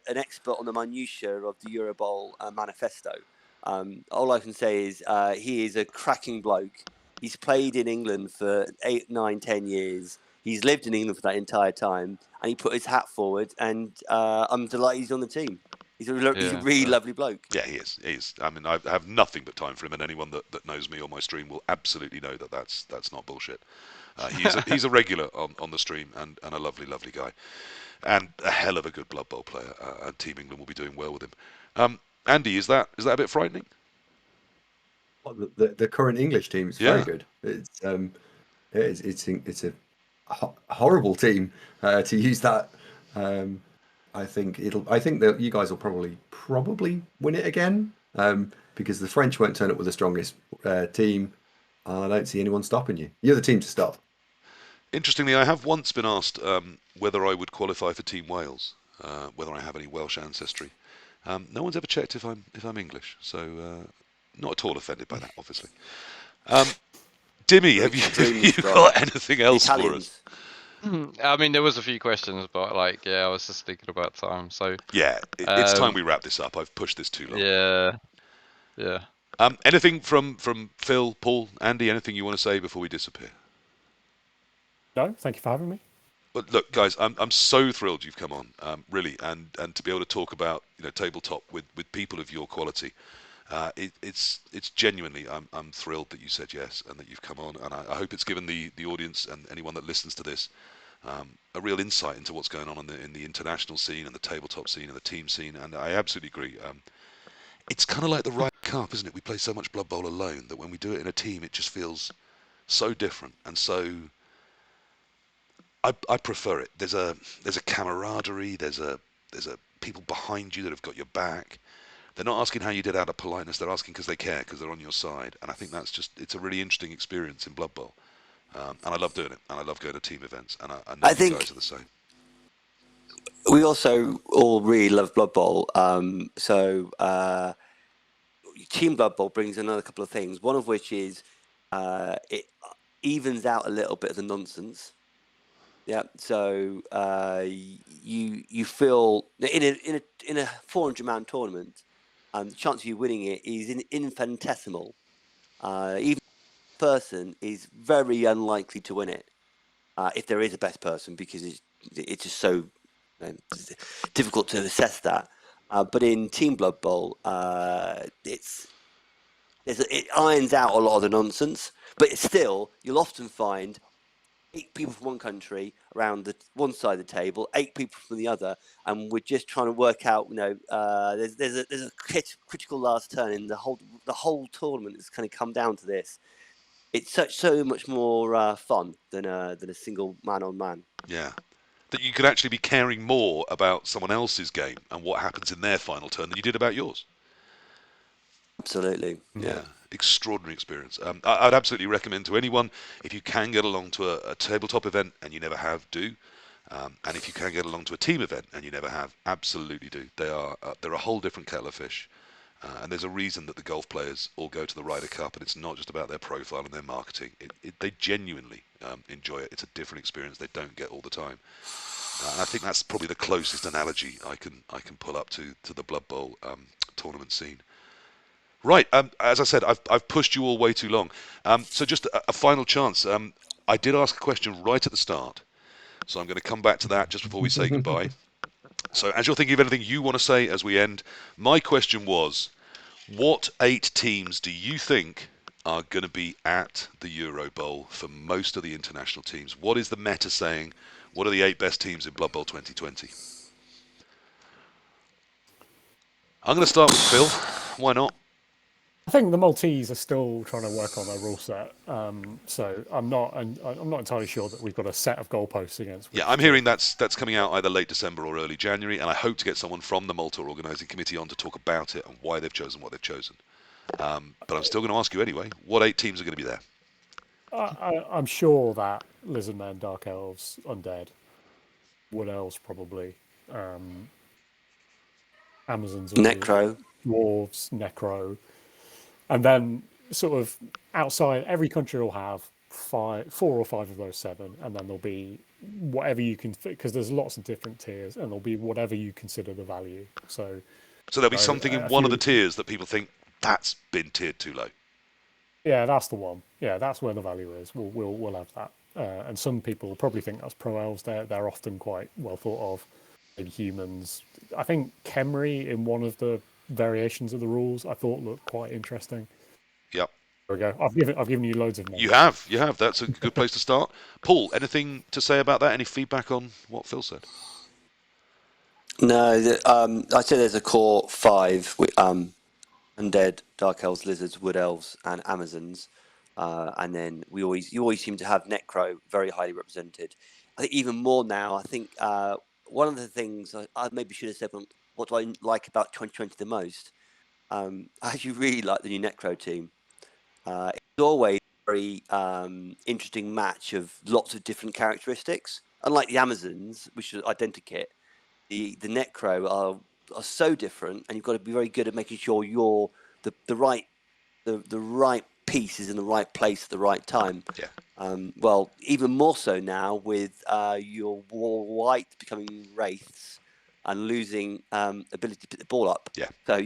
D: expert on the minutiae of the Euro Bowl manifesto. All I can say is he is a cracking bloke. He's played in England for 8, 9, 10 years. He's lived in England for that entire time, and he put his hat forward. And I'm delighted he's on the team. He's a really lovely bloke.
A: Yeah, he is. He is. I mean, I have nothing but time for him, and anyone that knows me or my stream will absolutely know that that's not bullshit. He's a regular on the stream and a lovely, lovely guy, and a hell of a good Blood Bowl player. And Team England will be doing well with him. Andy, is that a bit frightening?
B: Well, the current English team is very good. It's a horrible team to use that. I think that you guys will probably win it again, because the French won't turn up with the strongest team. I don't see anyone stopping you. You're the team to stop.
A: Interestingly, I have once been asked whether I would qualify for Team Wales, whether I have any Welsh ancestry. No one's ever checked if I'm English, so not at all offended by that, obviously. Dimmy, have you got anything else for us?
E: I mean, there was a few questions, but I was just thinking about time. So
A: yeah, it's time we wrap this up. I've pushed this too long.
E: Yeah.
A: Anything from Phil, Paul, Andy? Anything you want to say before we disappear?
C: No, thank you for having me.
A: But look, guys, I'm so thrilled you've come on, really, and to be able to talk about tabletop with people of your quality. It's genuinely, I'm thrilled that you said yes and that you've come on, and I hope it's given the audience and anyone that listens to this a real insight into what's going on in the international scene and the tabletop scene and the team scene. And I absolutely agree. It's kind of like the Ryder Cup, isn't it? We play so much Blood Bowl alone that when we do it in a team, it just feels so different and so. I prefer it. There's a camaraderie. There's a people behind you that have got your back. They're not asking how you did out of politeness. They're asking because they care, because they're on your side. And I think it's a really interesting experience in Blood Bowl. And I love doing it. And I love going to team events. And I know
D: I
A: you
D: think
A: guys are the same.
D: we also all really love Blood Bowl. Team Blood Bowl brings another couple of things. One of which is it evens out a little bit of the nonsense. Yeah, so you feel in a 400-man tournament, the chance of you winning it is infinitesimal. Even the person is very unlikely to win it if there is a best person, because it's just so difficult to assess that. But in Team Blood Bowl, it irons out a lot of the nonsense. But it's still, you'll often find 8 people from one country around the one side of the table, 8 people from the other, and we're just trying to work out. There's a critical last turn in the whole tournament. Has kind of come down to this. It's so much more fun than a single man-on-man.
A: Yeah. That you could actually be caring more about someone else's game and what happens in their final turn than you did about yours.
D: Absolutely.
A: Yeah. Extraordinary experience. I'd absolutely recommend to anyone, if you can get along to a tabletop event and you never have, do. And if you can get along to a team event and you never have, absolutely do. They're a whole different kettle of fish. And there's a reason that the golf players all go to the Ryder Cup, and it's not just about their profile and their marketing. They genuinely enjoy it. It's a different experience they don't get all the time. And I think that's probably the closest analogy I can pull up to the Blood Bowl tournament scene. Right, as I said, I've pushed you all way too long. So just a final chance. I did ask a question right at the start, so I'm going to come back to that just before we say goodbye. So as you're thinking of anything you want to say as we end, my question was, what 8 teams do you think are going to be at the Euro Bowl for most of the international teams? What is the meta saying? What are the 8 best teams in Blood Bowl 2020? I'm going to start with Phil. Why not?
C: I think the Maltese are still trying to work on their rule set, so I'm not entirely sure that we've got a set of goalposts against.
A: Yeah, I'm hearing that's coming out either late December or early January, and I hope to get someone from the Malta organising committee on to talk about it and why they've chosen what they've chosen. But I'm still going to ask you anyway. What 8 teams are going to be there?
C: I'm sure that Lizardmen, Dark Elves, Undead, Wood Elves probably, Amazons,
D: Necro,
C: Dwarves, Necro, and then sort of outside, every country will have 4 or 5 of those 7, and then there'll be whatever you can, because there's lots of different tiers, and there'll be whatever you consider the value. So
A: there'll be something in one of the tiers that people think that's been tiered too low.
C: Yeah, that's the one. Yeah, that's where the value is. We'll have that. And some people probably think that's pro elves. They're often quite well thought of. Maybe humans. I think Khemri in one of the variations of the rules I thought looked quite interesting.
A: Yep.
C: There we go. I've given you loads of names.
A: You have. That's a good place to start. Paul, anything to say about that? Any feedback on what Phil said?
D: No, I'd say there's a core 5 with Undead, Dark Elves, Lizards, Wood Elves, and Amazons. And then you always seem to have Necro very highly represented. I think even more now. I think one of the things I maybe should have said, what do I like about 2020 the most? I actually really like the new Necro team. It's always a very interesting match of lots of different characteristics. Unlike the Amazons, which are identikit, the Necro are so different, and you've got to be very good at making sure you're the right piece is in the right place at the right time.
A: Yeah.
D: Well, even more so now with your white becoming wraiths and losing ability to pick the ball up.
A: Yeah.
D: So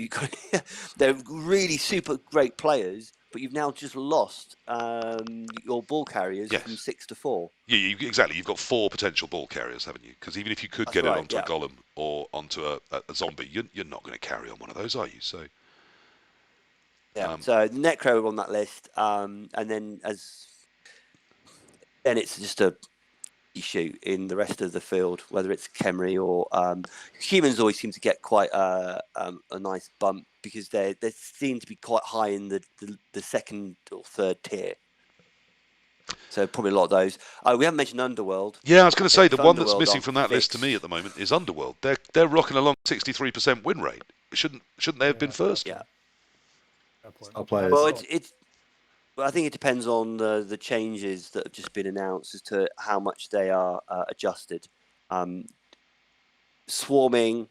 D: they're really super great players, but you've now just lost your ball carriers from 6 to 4.
A: Yeah, exactly. You've got 4 potential ball carriers, haven't you? Because even if you could get it onto a golem or onto a zombie, you're not going to carry on one of those, are you? So
D: Yeah. So Necro on that list, and then it's just a shoot in the rest of the field, whether it's Khemri or humans always seem to get quite a nice bump because they seem to be quite high in the second or third tier. So probably a lot of those. We haven't mentioned Underworld.
A: Yeah, I was going to say the one that's
D: Underworld
A: missing
D: aren't
A: from that list to me at the moment is Underworld. They're rocking along 63% win rate. Shouldn't they have been first?
D: Yeah.
B: Our players.
D: Well, I think it depends on the changes that have just been announced as to how much they are adjusted. Swarming,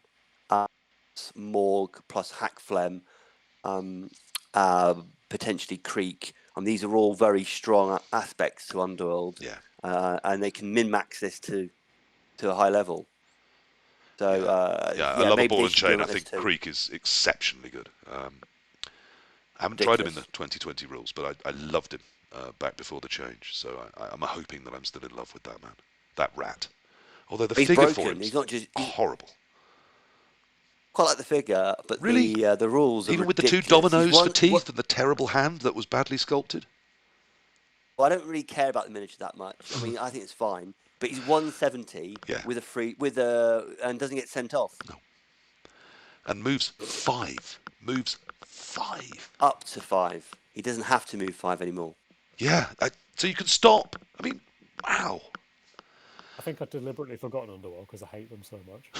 D: Morg plus Hackflem, potentially Creek. These are all very strong aspects to Underworld.
A: Yeah.
D: And they can min-max this to a high level. So
A: I love a ball and chain. I
D: think
A: Creek is exceptionally good. I haven't tried him in the 2020 rules, but I loved him back before the change. So I'm hoping that I'm still in love with that man, that rat. Although the figure for him is horrible.
D: Quite like the figure, but
A: really?
D: the rules are
A: even with
D: ridiculous.
A: the 2 dominoes for teeth and the terrible hand that was badly sculpted.
D: Well, I don't really care about the miniature that much. I mean, I think it's fine, but he's 170 with and doesn't get sent off.
A: No. And moves 5.
D: Up to 5. He doesn't have to move 5 anymore.
A: Yeah, so you can stop. I mean, wow.
C: I think I've deliberately forgotten Underworld because I hate them so much.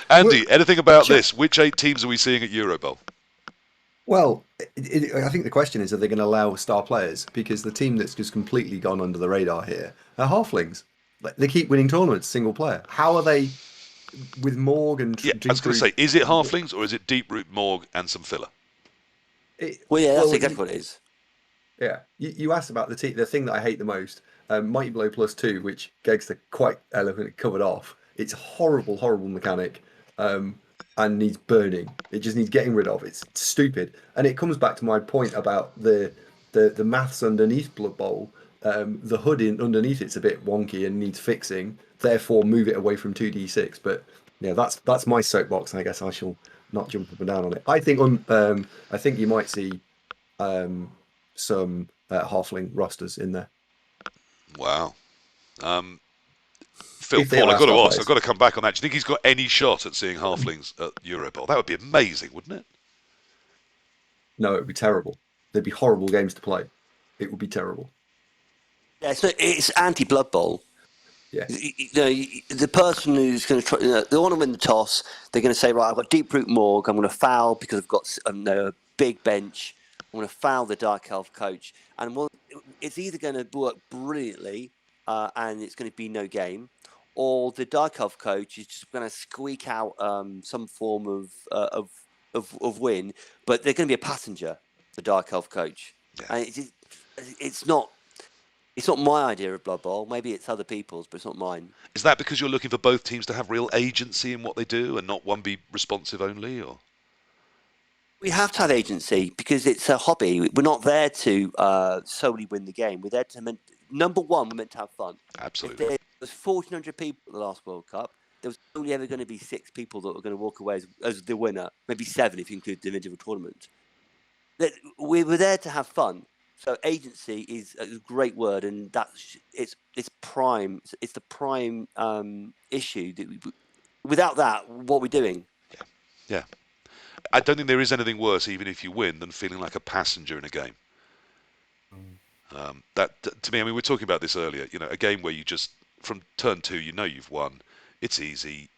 A: Andy, anything about this? Which 8 teams are we seeing at Euro Bowl?
B: Well, I think the question is, are they going to allow star players? Because the team that's just completely gone under the radar here are Halflings. They keep winning tournaments, single player. How are they with Morg and
A: I was going to say, is it Halflings or is it Deep Root, Morg and some filler?
D: That's exactly what it is.
B: Yeah, you asked about the thing that I hate the most, Mighty Blow +2, which Gexster quite eloquently covered off. It's a horrible, horrible mechanic, and needs burning. It just needs getting rid of. It's stupid, and it comes back to my point about the maths underneath Blood Bowl. The hood underneath it's a bit wonky and needs fixing. Therefore, move it away from 2d6. But yeah, that's my soapbox. And I guess I shall not jump up and down on it. I think I think you might see some halfling rosters in there.
A: Wow. Phil, Paul, I've got to ask. I've got to come back on that. Do you think he's got any shot at seeing halflings at Euro Bowl? That would be amazing, wouldn't it?
B: No, it would be terrible. There'd be horrible games to play. It would be terrible.
D: Yeah, so it's anti-Blood Bowl.
B: Yeah.
D: The person who's going to try, they want to win the toss. They're going to say, right, I've got Deep Root Morg. I'm going to foul because I've got a big bench. I'm going to foul the Dark Elf coach. And it's either going to work brilliantly and it's going to be no game, or the Dark Elf coach is just going to squeak out some form of win, but they're going to be a passenger, the Dark Elf coach. Yeah. And it's not my idea of Blood Bowl. Maybe it's other people's, but it's not mine.
A: Is that because you're looking for both teams to have real agency in what they do and not one be responsive only, or?
D: We have to have agency because it's a hobby. We're not there to solely win the game. We're there to number one. We're meant to have fun.
A: Absolutely.
D: If there was 1,400 people at the last World Cup, there was only ever going to be 6 people that were going to walk away as the winner. Maybe 7 if you include the individual tournament. We were there to have fun. So agency is a great word, and it's prime. It's the prime issue. Without that, what are we doing?
A: Yeah. I don't think there is anything worse, even if you win, than feeling like a passenger in a game. That to me, I mean, we were talking about this earlier. You know, a game where you just from turn 2, you know you've won. It's easy.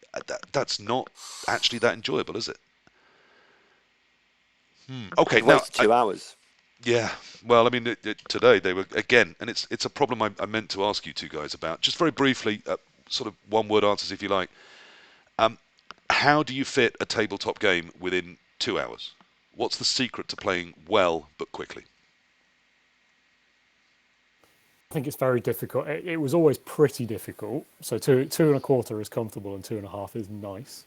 A: That's not actually that enjoyable, is it? Okay, now
D: 2 hours.
A: Yeah, well, I mean, today they were again, and it's a problem I meant to ask you two guys about. Just very briefly, sort of one-word answers if you like. How do you fit a tabletop game within 2 hours? What's the secret to playing well but quickly?
C: I think it's very difficult. It was always pretty difficult. So 2.25 is comfortable and 2.5 is nice.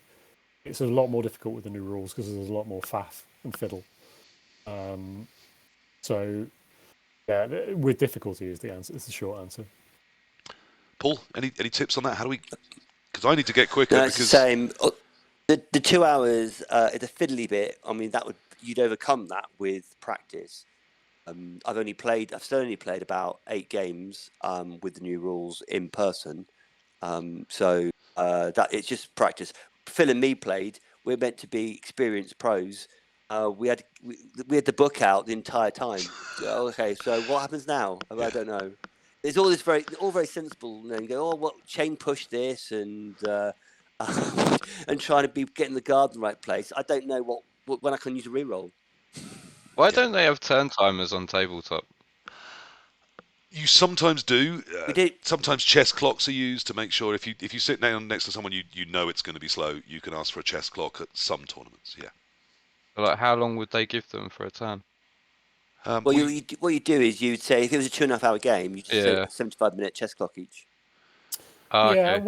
C: It's a lot more difficult with the new rules because there's a lot more faff and fiddle. So, yeah, with difficulty is the answer. It's the short answer.
A: Paul, any tips on that? How do we? Because I need to get quicker.
D: No, it's the same. The 2 hours is a fiddly bit. I mean, you'd overcome that with practice. I've still only played about 8 games with the new rules in person. So that it's just practice. Phil and me played. We're meant to be experienced pros. We had the book out the entire time. Okay, so what happens now? I don't know. There's all this all very sensible. And then you go, what chain push this and and trying to getting the guard in the right place. I don't know when I can use a reroll.
E: Why don't they have turn timers on tabletop?
A: You sometimes do.
D: We did.
A: Sometimes chess clocks are used to make sure if you sit down next to someone you know it's going to be slow, you can ask for a chess clock at some tournaments. Yeah.
E: Like, how long would they give them for a turn?
D: Well, what you do is you'd say if it was a 2.5 hour game, you'd say a 75-minute chess clock each.
C: Yeah,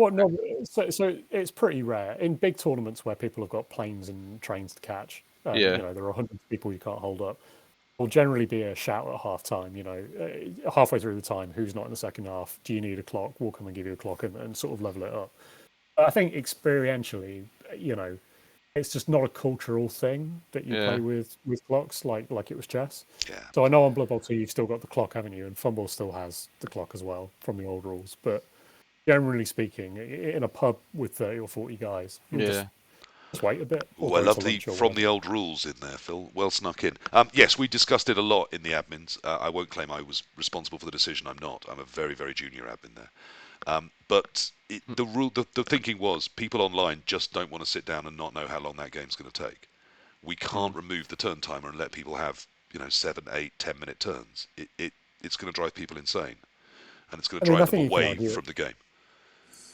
C: so it's pretty rare in big tournaments where people have got planes and trains to catch. You know, there are hundreds of people you can't hold up. Will generally be a shout at half time. You know, halfway through the time, who's not in the second half? Do you need a clock? We'll come and give you a clock and sort of level it up. But I think experientially, you know, it's just not a cultural thing that you play with clocks like it was chess.
A: Yeah.
C: So I know on Blood Bowl 2 you've still got the clock, haven't you? And Fumble still has the clock as well from the old rules. But generally speaking, in a pub with 30 or 40 guys, just wait a bit.
A: Oh, I love the from the old rules in there, Phil. Well snuck in. Yes, we discussed it a lot in the admins. I won't claim I was responsible for the decision. I'm not. I'm a very, very junior admin there. But the thinking was people online just don't want to sit down and not know how long that game's going to take. We can't remove the turn timer and let people have 7, 8, 10-minute turns. It's going to drive people insane, and it's going to drive them away from the game.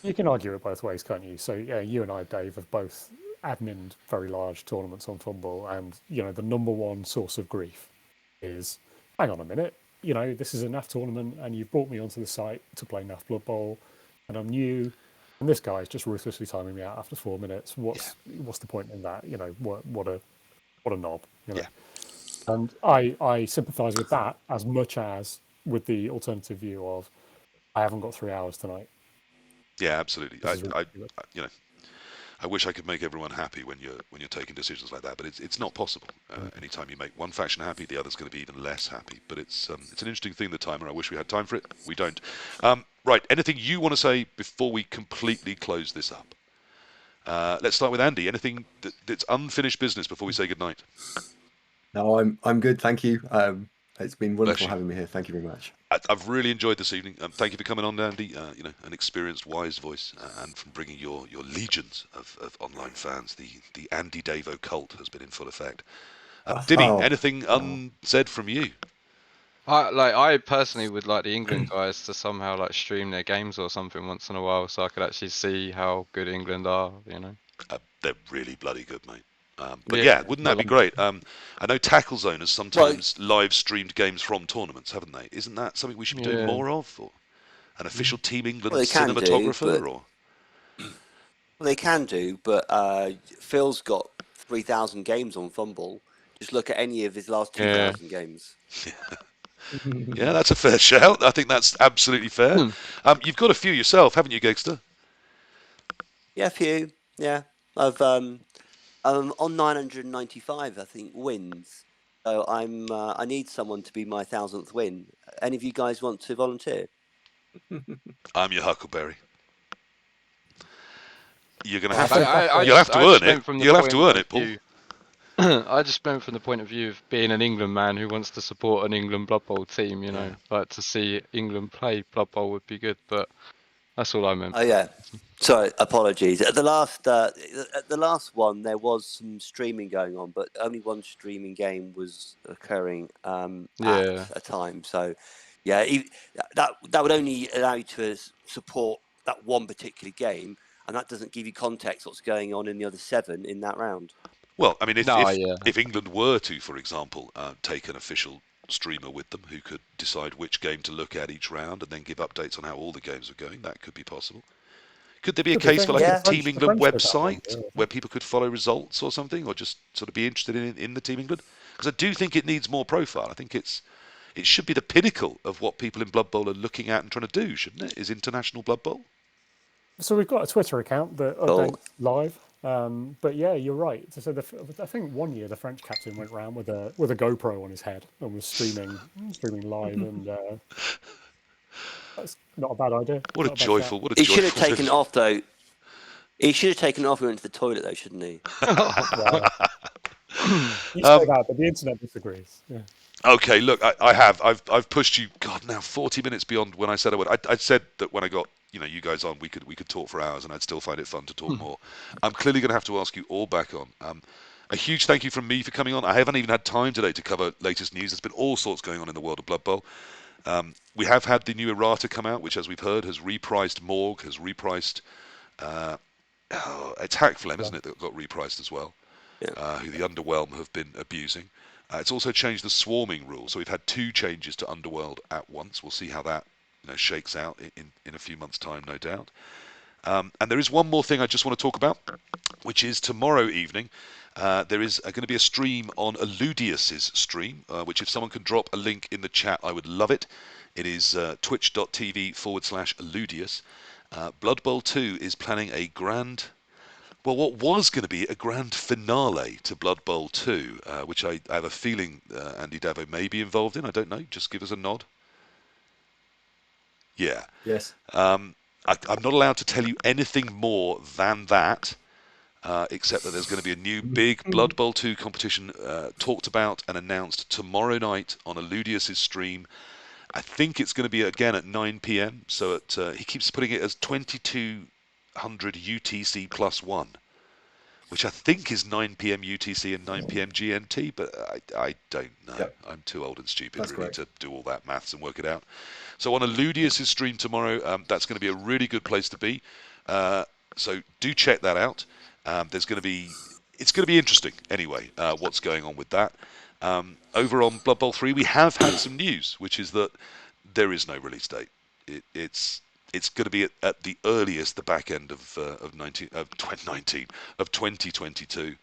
C: You can argue it both ways, can't you? So yeah, you and I, Dave, have both admin very large tournaments on Fumble, and the number one source of grief is, hang on a minute, this is a NAF tournament, and you've brought me onto the site to play NAF Blood Bowl, and I'm new, and this guy's just ruthlessly timing me out after 4 minutes. What's the point in that? What a knob. And I sympathise with that as much as with the alternative view of I haven't got 3 hours tonight.
A: Yeah, absolutely. I wish I could make everyone happy when you're taking decisions like that, but it's not possible. Anytime you make one faction happy, the other's going to be even less happy. But it's an interesting thing, the timer. I wish we had time for it. We don't. Right. Anything you want to say before we completely close this up? Let's start with Andy. Anything that's unfinished business before we say goodnight?
B: No, I'm good. Thank you. It's been wonderful having me here. Thank you very much.
A: I've really enjoyed this evening. Thank you for coming on, Andy. An experienced, wise voice, and from bringing your legions of online fans. The Andy Davo cult has been in full effect. Dimmy, anything unsaid from you?
E: I personally would like the England guys to somehow stream their games or something once in a while, so I could actually see how good England are.
A: They're really bloody good, mate. But wouldn't that be great? I know Tackle Zone has sometimes live streamed games from tournaments, haven't they? Isn't that something we should be doing more of? Or an official Team England cinematographer? Well,
D: they can do, but Phil's got 3,000 games on Fumble. Just look at any of his last 2,000 games.
A: Yeah, that's a fair shout. I think that's absolutely fair. You've got a few yourself, haven't you, Gexster?
D: Yeah, a few. Yeah, I've on 995, I think, wins. So I need someone to be my 1,000th win. Any of you guys want to volunteer?
A: I'm your Huckleberry. You're gonna have to. You'll have to earn it. You'll have to earn it, Paul.
E: I just meant from the point of view of being an England man who wants to support an England Blood Bowl team. Like to see England play Blood Bowl would be good, but that's all I meant.
D: Oh yeah. Sorry, apologies. At the last one, there was some streaming going on, but only one streaming game was occurring at a time. So, yeah, that would only allow you to support that one particular game, and that doesn't give you context what's going on in the other 7 in that round.
A: Well, I mean, if England were to, for example, take an official streamer with them who could decide which game to look at each round and then give updates on how all the games are going, that could be possible. Could there be a case for a Team England website where people could follow results or something, or just sort of be interested in the Team England? Because I do think it needs more profile. I think it should be the pinnacle of what people in Blood Bowl are looking at and trying to do, shouldn't it? Is International Blood Bowl?
C: So we've got a Twitter account that updates live. But yeah, you're right. So I think one year the French captain went around with a GoPro on his head and was streaming live, and that's not a bad idea.
A: What a
C: Not a bad shout.
A: joyful, what a
D: He should have
A: joyful
D: taken
A: finish.
D: off though. He should have taken off and went to the toilet though, shouldn't he?
C: Well, you say that, but the internet disagrees. Yeah.
A: Okay, look, I've pushed you, God, now 40 minutes beyond when I said I would. I said that when I got you guys on, we could talk for hours, and I'd still find it fun to talk more. I'm clearly going to have to ask you all back on. A huge thank you from me for coming on. I haven't even had time today to cover latest news. There's been all sorts going on in the world of Blood Bowl. We have had the new errata come out, which, as we've heard, has repriced Morg, has repriced. It's Hackflem, isn't it, that got repriced as well?
D: Yeah.
A: Who the Underwhelm have been abusing. It's also changed the swarming rule, so we've had 2 changes to Underworld at once. We'll see how that shakes out in a few months' time, no doubt. And there is one more thing I just want to talk about, which is tomorrow evening. There is going to be a stream on Eludius's stream, which if someone can drop a link in the chat, I would love it. It is twitch.tv/Eludius. Blood Bowl 2 is planning a grand... Well, what was going to be a grand finale to Blood Bowl 2, which I have a feeling Andy Davo may be involved in. I don't know. Just give us a nod. Yeah.
B: Yes.
A: I'm not allowed to tell you anything more than that, except that there's going to be a new big Blood Bowl 2 competition talked about and announced tomorrow night on Eludius's stream. I think it's going to be again at 9 p.m. So he keeps putting it as 2200 UTC +1, which I think is 9 p.m. UTC and 9 p.m. GMT, but I don't know.
B: Yep.
A: I'm too old and stupid
B: That's
A: really
B: correct.
A: to do all that maths and work it out. So on Eludius' stream tomorrow, that's going to be a really good place to be. So do check that out. It's going to be interesting anyway, what's going on with that. Over on Blood Bowl 3, we have had some news, which is that there is no release date. It's going to be at the earliest the back end of 2022,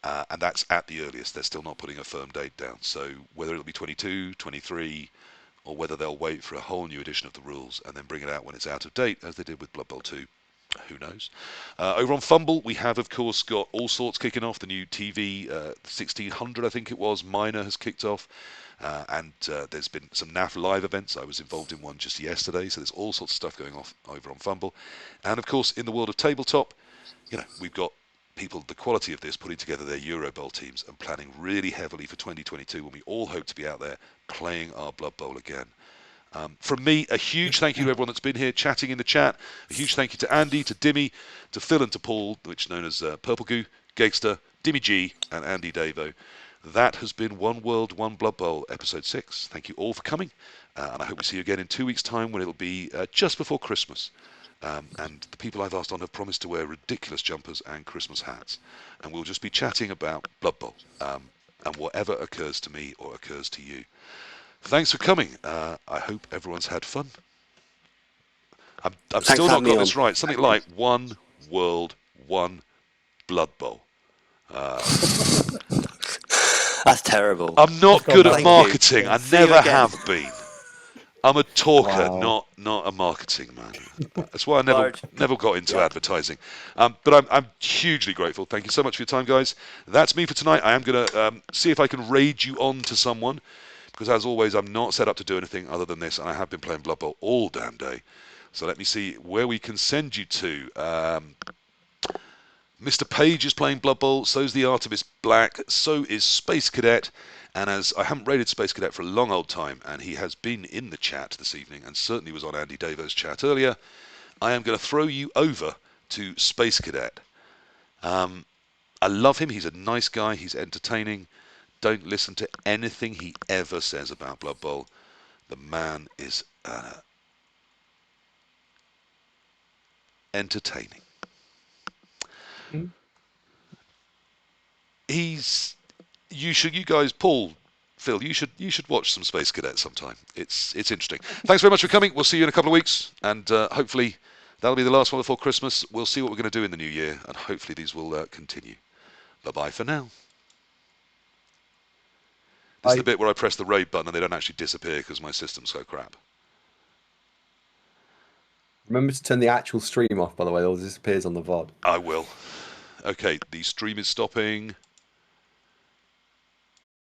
A: and that's at the earliest. They're still not putting a firm date down. So whether it'll be 22, 23, or whether they'll wait for a whole new edition of the rules and then bring it out when it's out of date, as they did with Blood Bowl 2. Who knows? Over on Fumble, we have, of course, got all sorts kicking off. The new TV 1600, I think it was, Minor has kicked off. And there's been some NAF live events. I was involved in one just yesterday, so there's all sorts of stuff going off over on Fumble. And, of course, in the world of Tabletop, we've got people, the quality of this, putting together their Euro Bowl teams and planning really heavily for 2022 when we all hope to be out there playing our Blood Bowl again. From me, a huge thank you to everyone that's been here chatting in the chat. A huge thank you to Andy, to Dimmy, to Phil and to Paul, which is known as Purplegoo, Gexster, Dimmy G and Andy Davo. That has been One World, One Blood Bowl, Episode 6. Thank you all for coming, and I hope we see you again in 2 weeks' time when it'll be just before Christmas. And the people I've asked on have promised to wear ridiculous jumpers and Christmas hats. And we'll just be chatting about Blood Bowl and whatever occurs to me or occurs to you. Thanks for coming. I hope everyone's had fun. I've still not got this right. Something like One World, One Blood Bowl.
D: That's terrible.
A: I'm not good at marketing.
D: You.
A: I
D: See
A: never
D: you again.
A: have been. I'm a talker,
B: Wow.
A: not a marketing man. That's why I never got into advertising. But I'm hugely grateful. Thank you so much for your time, guys. That's me for tonight. I am going to see if I can raid you on to someone, because as always, I'm not set up to do anything other than this, and I have been playing Blood Bowl all damn day. So let me see where we can send you to. Mr. Page is playing Blood Bowl, so's the Artemis Black, so is Space Cadet, and as I haven't raided Space Cadet for a long old time, and he has been in the chat this evening, and certainly was on Andy Davo's chat earlier, I am going to throw you over to Space Cadet. I love him, he's a nice guy, he's entertaining. Don't listen to anything he ever says about Blood Bowl. The man is entertaining. You guys, Paul, Phil, you should watch some Space Cadet sometime. It's interesting. Thanks very much for coming. We'll see you in a couple of weeks, and hopefully that'll be the last one before Christmas. We'll see what we're going to do in the new year, and hopefully these will continue. Bye for now. This is the bit where I press the raid button and they don't actually disappear because my system's so crap.
B: Remember to turn the actual stream off, by the way, or it disappears on the VOD.
A: I will. Okay, the stream is stopping.